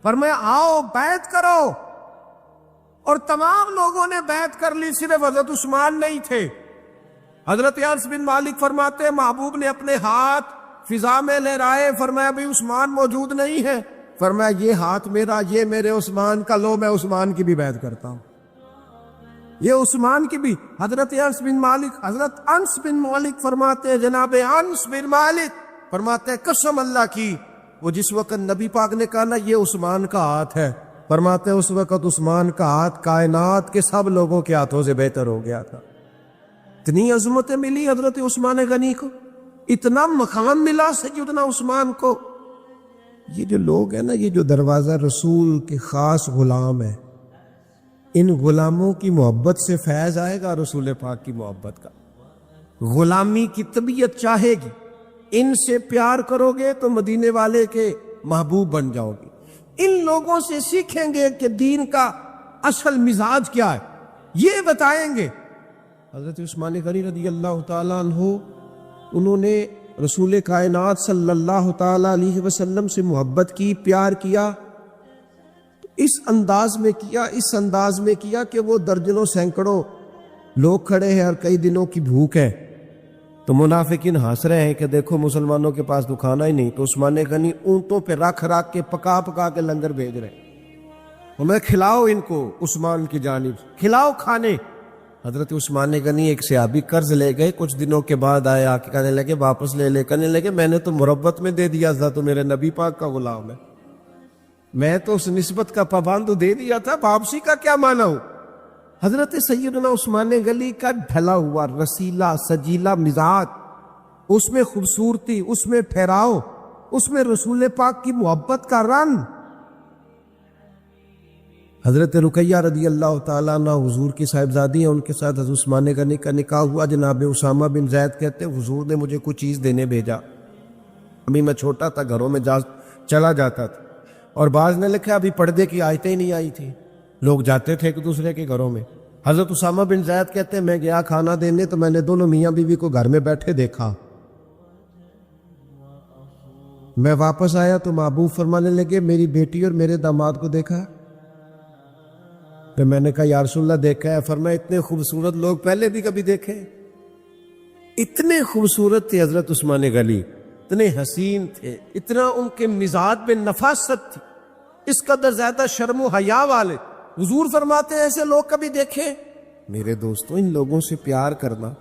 فرمایا آؤ بیعت کرو, اور تمام لوگوں نے بیعت کر لی, صرف حضرت عثمان نہیں تھے. حضرت انس بن مالک فرماتے محبوب نے اپنے ہاتھ فضا میں لہرائے, فرمایا بھی عثمان موجود نہیں ہے, فرمایا یہ ہاتھ میرا, یہ میرے عثمان کا, لو میں عثمان کی بھی بیعت کرتا ہوں, یہ عثمان کی بھی. حضرت حضرت انس بن مالک فرماتے, جناب انس بن مالک فرماتے قسم اللہ کی, وہ جس وقت نبی پاک نے کہا نا یہ عثمان کا ہاتھ ہے, فرماتے اس وقت عثمان کا ہاتھ کائنات کے سب لوگوں کے ہاتھوں سے بہتر ہو گیا تھا. اتنی عظمتیں ملی حضرت عثمان غنی کو, اتنا مقام ملا سیدنا عثمان کو. یہ جو لوگ ہیں نا, یہ جو دروازہ رسول کے خاص غلام ہیں, ان غلاموں کی محبت سے فیض آئے گا رسول پاک کی محبت کا. غلامی کی طبیعت چاہے گی, ان سے پیار کرو گے تو مدینے والے کے محبوب بن جاؤ گے. ان لوگوں سے سیکھیں گے کہ دین کا اصل مزاج کیا ہے, یہ بتائیں گے. حضرت عثمان غنی رضی اللہ تعالیٰ عنہ, انہوں نے رسول کائنات صلی اللہ تعالیٰ علیہ وسلم سے محبت کی, پیار کیا. اس انداز میں کیا کہ وہ درجنوں سینکڑوں لوگ کھڑے ہیں اور کئی دنوں کی بھوک ہے, تو منافقین ہنس رہے ہیں کہ دیکھو مسلمانوں کے پاس تو کھانا ہی نہیں, تو عثمان غنی اونٹوں پہ رکھ کے پکا کے لنگر بھیج رہے ہیں, ہمیں کھلاؤ ان کو, عثمان کی جانب کھلاؤ کھانے. حضرت عثمان غنی ایک صحابی قرض لے گئے, کچھ دنوں کے بعد آئے, آ کے کہنے لگے واپس لے لے. کہنے لگے میں نے تو مربت میں دے دیا تھا, تو میرے نبی پاک کا غلام ہے, میں تو اس نسبت کا پابند دے دیا تھا, واپسی کا کیا مانا ہوں. حضرت سیدنا عثمان غنی کا ڈھلا ہوا رسیلا سجیلا مزاج, اس میں خوبصورتی, اس میں ٹھہراؤ, اس میں رسول پاک کی محبت کا رنگ. حضرت رقیہ رضی اللہ تعالیٰ عنہ حضور کی صاحبزادی ہیں, ان کے ساتھ حضرت عثمان غنی کا نکاح ہوا. جناب اسامہ بن زید کہتے ہیں حضور نے مجھے کچھ چیز دینے بھیجا, ابھی میں چھوٹا تھا, گھروں میں چلا جاتا تھا, اور بعض نے لکھا ابھی پردے کی آیتیں ہی نہیں آئی تھی, لوگ جاتے تھے ایک دوسرے کے گھروں میں. حضرت اسامہ بن زید کہتے ہیں میں گیا کھانا دینے, تو میں نے دونوں میاں بیوی کو گھر میں بیٹھے دیکھا. میں واپس آیا تو محبوب فرمانے لگے میری بیٹی اور میرے داماد کو دیکھا. تو میں نے کہا یا رسول اللہ دیکھا ہے. فرمایا اتنے خوبصورت لوگ پہلے بھی کبھی دیکھے؟ اتنے خوبصورت تھے حضرت عثمان غنی, اتنے حسین تھے, اتنا ان کے مزاج میں نفاست تھی, اس قدر زیادہ شرم و حیا والے. حضور فرماتے ہیں ایسے لوگ کبھی دیکھے؟ میرے دوستوں, ان لوگوں سے پیار کرنا,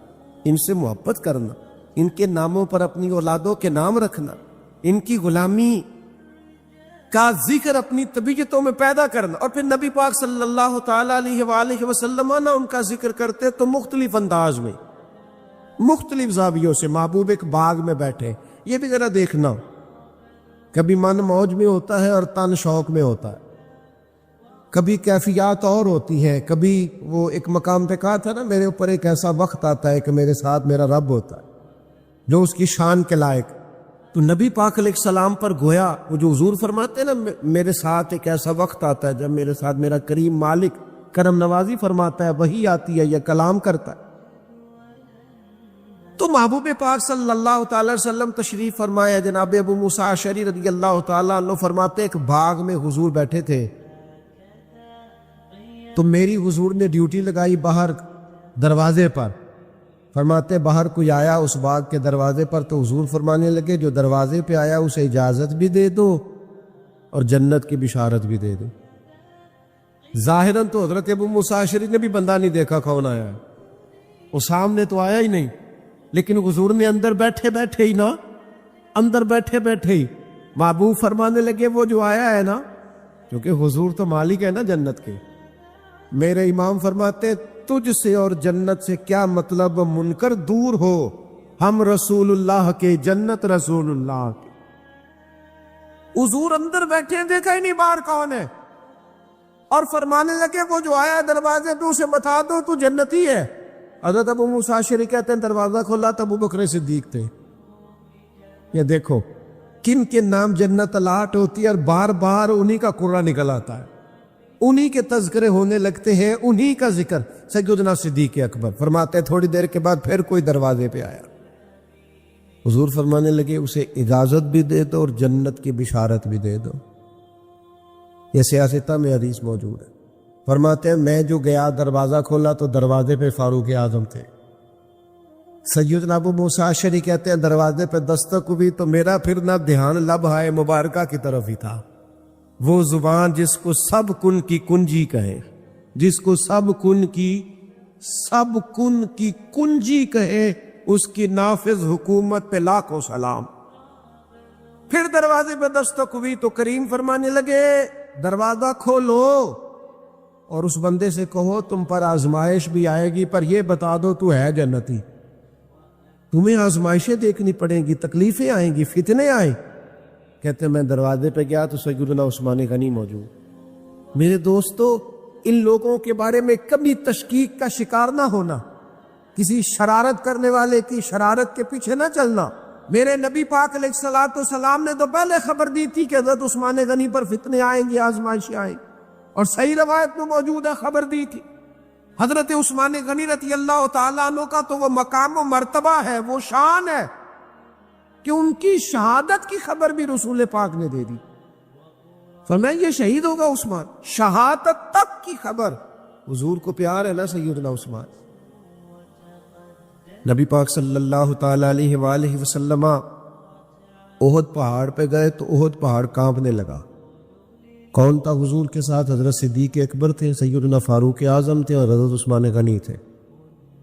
ان سے محبت کرنا, ان کے ناموں پر اپنی اولادوں کے نام رکھنا, ان کی غلامی کا ذکر اپنی طبیعتوں میں پیدا کرنا. اور پھر نبی پاک صلی اللہ تعالی علیہ وآلہ وسلم نہ ان کا ذکر کرتے تو مختلف انداز میں, مختلف زاویوں سے. محبوب ایک باغ میں بیٹھے, یہ بھی ذرا دیکھنا, کبھی من موج میں ہوتا ہے اور تن شوق میں ہوتا ہے, کبھی کیفیات اور ہوتی ہیں. کبھی وہ ایک مقام پہ کہا تھا نا میرے اوپر ایک ایسا وقت آتا ہے کہ میرے ساتھ میرا رب ہوتا ہے جو اس کی شان کے لائق. تو نبی پاک علیہ السلام پر گویا وہ جو حضور فرماتے ہیں نا میرے ساتھ ایک ایسا وقت آتا ہے جب میرے ساتھ میرا کریم مالک کرم نوازی فرماتا ہے, وہی آتی ہے یا کلام کرتا ہے. تو محبوب پاک صلی اللہ تعالی وسلم تشریف فرمایا. جناب ابو موسیٰ اشعری رضی اللہ تعالیٰ عنہ فرماتے ایک باغ میں حضور بیٹھے تھے, تو میری حضور نے ڈیوٹی لگائی باہر دروازے پر. فرماتے باہر کوئی آیا اس باغ کے دروازے پر, تو حضور فرمانے لگے جو دروازے پہ آیا اسے اجازت بھی دے دو اور جنت کی بشارت بھی دے دو. ظاہراً تو حضرت ابو موسیٰ اشعری نے بھی بندہ نہیں دیکھا کون آیا ہے, وہ سامنے تو آیا ہی نہیں, لیکن حضور نے اندر بیٹھے بیٹھے ہی نا, اندر بیٹھے بیٹھے ہی محبوب فرمانے لگے وہ جو آیا ہے نا, کیونکہ حضور تو مالک ہے نا جنت کے. میرے امام فرماتے تجھ سے اور جنت سے کیا مطلب, منکر دور ہو, ہم رسول اللہ کے, جنت رسول اللہ کے. حضور اندر بیٹھے دیکھا ہی نہیں باہر کون ہے, اور فرمانے لگے وہ جو آیا دروازے پہ اسے بتا دو تو جنتی ہے. حضرت ابو موسیٰ اشعری کہتے ہیں دروازہ کھولا تو ابو بکر صدیق تھے. یہ دیکھو کن کے نام جنت الاٹ ہوتی ہے, اور بار بار انہی کا قرہ نکل آتا ہے, انہی کے تذکرے ہونے لگتے ہیں, انہی کا ذکر. سیدنا صدیق اکبر فرماتے ہیں تھوڑی دیر کے بعد پھر کوئی دروازے پہ آیا, حضور فرمانے لگے اسے اجازت بھی دے دو اور جنت کی بشارت بھی دے دو. یہ سیاستہ میں حدیث موجود ہے. فرماتے ہیں میں جو گیا دروازہ کھولا تو دروازے پہ فاروق اعظم تھے. سیدنا ابو موسیٰ اشعری کہتے ہیں دروازے پہ دستک ہوئی تو میرا پھرنا دھیان لب ہائے مبارکہ کی طرف ہی تھا. وہ زبان جس کو سب کن کی کنجی کہے, جس کو سب کن کی کنجی کہے, اس کی نافذ حکومت پہ لاکھوں سلام. پھر دروازے پہ دستک ہوئی تو کریم فرمانے لگے دروازہ کھولو اور اس بندے سے کہو تم پر آزمائش بھی آئے گی, پر یہ بتا دو تو ہے جنتی. تمہیں آزمائشیں دیکھنی پڑیں گی, تکلیفیں آئیں گی, فتنے آئیں. کہتے ہیں میں دروازے پہ گیا تو سیدنا عثمان غنی موجود. میرے دوستو ان لوگوں کے بارے میں کبھی تشکیک کا شکار نہ ہونا, کسی شرارت کرنے والے کی شرارت کے پیچھے نہ چلنا. میرے نبی پاک علیہ الصلوۃ والسلام نے تو پہلے خبر دی تھی کہ حضرت عثمان غنی پر فتنے آئیں گے, آزمائشیں آئیں, اور صحیح روایت میں موجود ہے خبر دی تھی. حضرت عثمان غنی رضی اللہ تعالیٰ عنہ کا تو وہ مقام و مرتبہ ہے, وہ شان ہے کہ ان کی شہادت کی خبر بھی رسول پاک نے دے دی. فرمایا یہ شہید ہوگا عثمان, شہادت تک کی خبر. حضور کو پیار ہے نا سیدنا عثمان. نبی پاک صلی اللہ تعالی علیہ وآلہ وسلم احد پہاڑ پہ گئے تو احد پہاڑ کانپنے لگا. کون تھا حضور کے ساتھ؟ حضرت صدیق اکبر تھے, سیدنا فاروق اعظم تھے اور حضرت عثمان غنی تھے.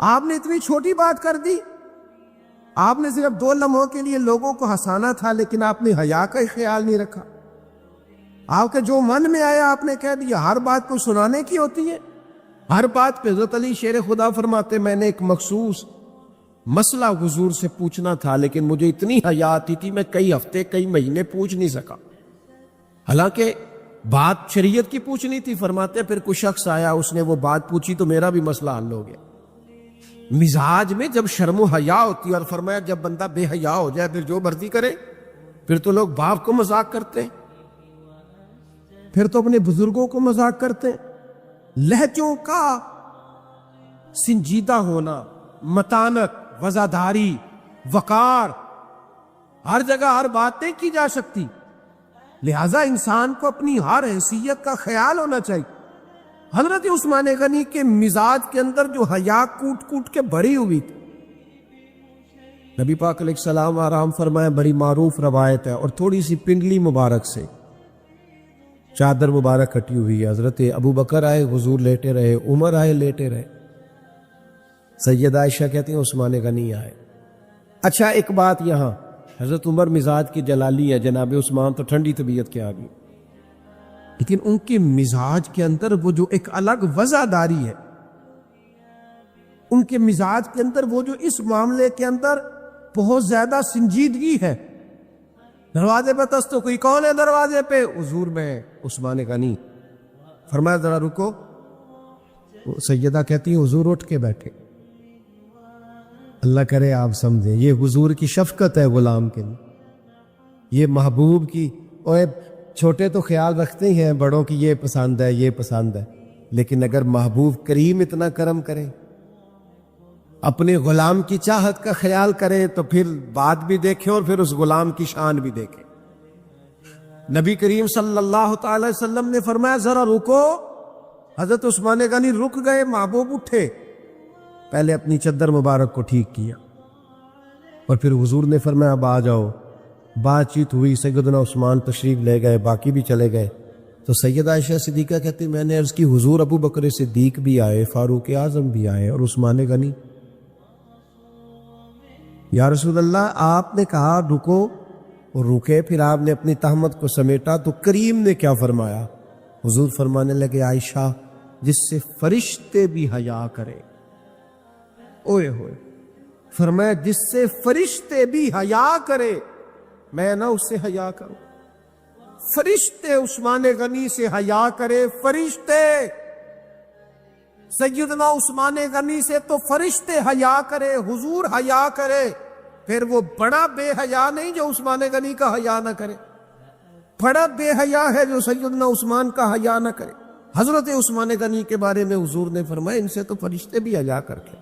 آپ نے اتنی چھوٹی بات کر دی. آپ نے صرف 2 لمحوں کے لیے لوگوں کو ہنسانا تھا, لیکن آپ نے حیا کا ہی خیال نہیں رکھا. آپ کے جو من میں آیا آپ نے کہہ دیا. ہر بات کو سنانے کی ہوتی ہے؟ ہر بات پہ حضرت علی شیر خدا فرماتے میں نے ایک مخصوص مسئلہ حضور سے پوچھنا تھا, لیکن مجھے اتنی حیا آتی تھی میں کئی ہفتے کئی مہینے پوچھ نہیں سکا. حالانکہ بات شریعت کی پوچھنی تھی. فرماتے پھر کوئی شخص آیا, اس نے وہ بات پوچھی تو میرا بھی مسئلہ حل ہو گیا. مزاج میں جب شرم و حیا ہوتی ہے, اور فرمایا جب بندہ بے حیا ہو جائے پھر جو مرضی کرے. پھر تو لوگ باپ کو مذاق کرتے ہیں, پھر تو اپنے بزرگوں کو مذاق کرتے ہیں. لہجوں کا سنجیدہ ہونا, متانت, وزاداری, وقار, ہر جگہ ہر بات نہیں کی جا سکتی. لہذا انسان کو اپنی ہر حیثیت کا خیال ہونا چاہیے. حضرت عثمان غنی کے مزاج کے اندر جو حیا کوٹ کوٹ کے بھری ہوئی تھی. نبی پاک علیہ السلام آرام فرمائے, بڑی معروف روایت ہے, اور تھوڑی سی پنڈلی مبارک سے چادر مبارک ہٹی ہوئی ہے. حضرت ابو بکر آئے, حضور لیٹے رہے. عمر آئے, لیٹے رہے. سیدہ عائشہ کہتی ہیں عثمان غنی آئے. اچھا ایک بات یہاں, حضرت عمر مزاج کی جلالی ہے, جناب عثمان تو ٹھنڈی طبیعت کے آگے, لیکن ان کے مزاج کے اندر وہ جو ایک الگ وزاداری ہے, ان کے مزاج کے اندر وہ جو اس معاملے کے اندر بہت زیادہ سنجیدگی ہے. دروازے پہ تستو, کوئی کون ہے دروازے پہ؟ حضور میں عثمان غنی. فرمایا ذرا رکو. سیدہ کہتی ہیں حضور اٹھ کے بیٹھے. اللہ کرے آپ سمجھیں یہ حضور کی شفقت ہے غلام کے لیے, یہ محبوب کی. اوے چھوٹے تو خیال رکھتے ہی ہیں بڑوں کی, یہ پسند ہے یہ پسند ہے, لیکن اگر محبوب کریم اتنا کرم کرے, اپنے غلام کی چاہت کا خیال کرے, تو پھر بات بھی دیکھے اور پھر اس غلام کی شان بھی دیکھے. نبی کریم صلی اللہ تعالی وسلم نے فرمایا ذرا رکو. حضرت عثمان غنی رک گئے, محبوب اٹھے, پہلے اپنی چادر مبارک کو ٹھیک کیا, اور پھر حضور نے فرمایا اب آ جاؤ. بات چیت ہوئی, سیدنا عثمان تشریف لے گئے, باقی بھی چلے گئے. تو سیدہ عائشہ صدیقہ کہتی میں نے عرض کی حضور ابو بکر صدیق بھی آئے, فاروق اعظم بھی آئے, اور عثمان غنی. یا رسول اللہ آپ نے کہا رکو, اور رکے, پھر آپ نے اپنی تہمت کو سمیٹا, تو کریم نے کیا فرمایا؟ حضور فرمانے لگے عائشہ جس سے فرشتے بھی حیا کرے. اوئے ہوئے, فرمایا جس سے فرشتے بھی حیا کرے, میں نہ اس سے حیا کروں. فرشتے عثمان غنی سے حیا کرے, فرشتے. سیدنا عثمان غنی سے تو فرشتے حیا کرے, حضور حیا کرے, پھر وہ بڑا بے حیا نہیں جو عثمان غنی کا حیا نہ کرے, بڑا بے حیا ہے جو سیدنا عثمان کا حیا نہ کرے. حضرت عثمان غنی کے بارے میں حضور نے فرمایا ان سے تو فرشتے بھی حیا کر کے.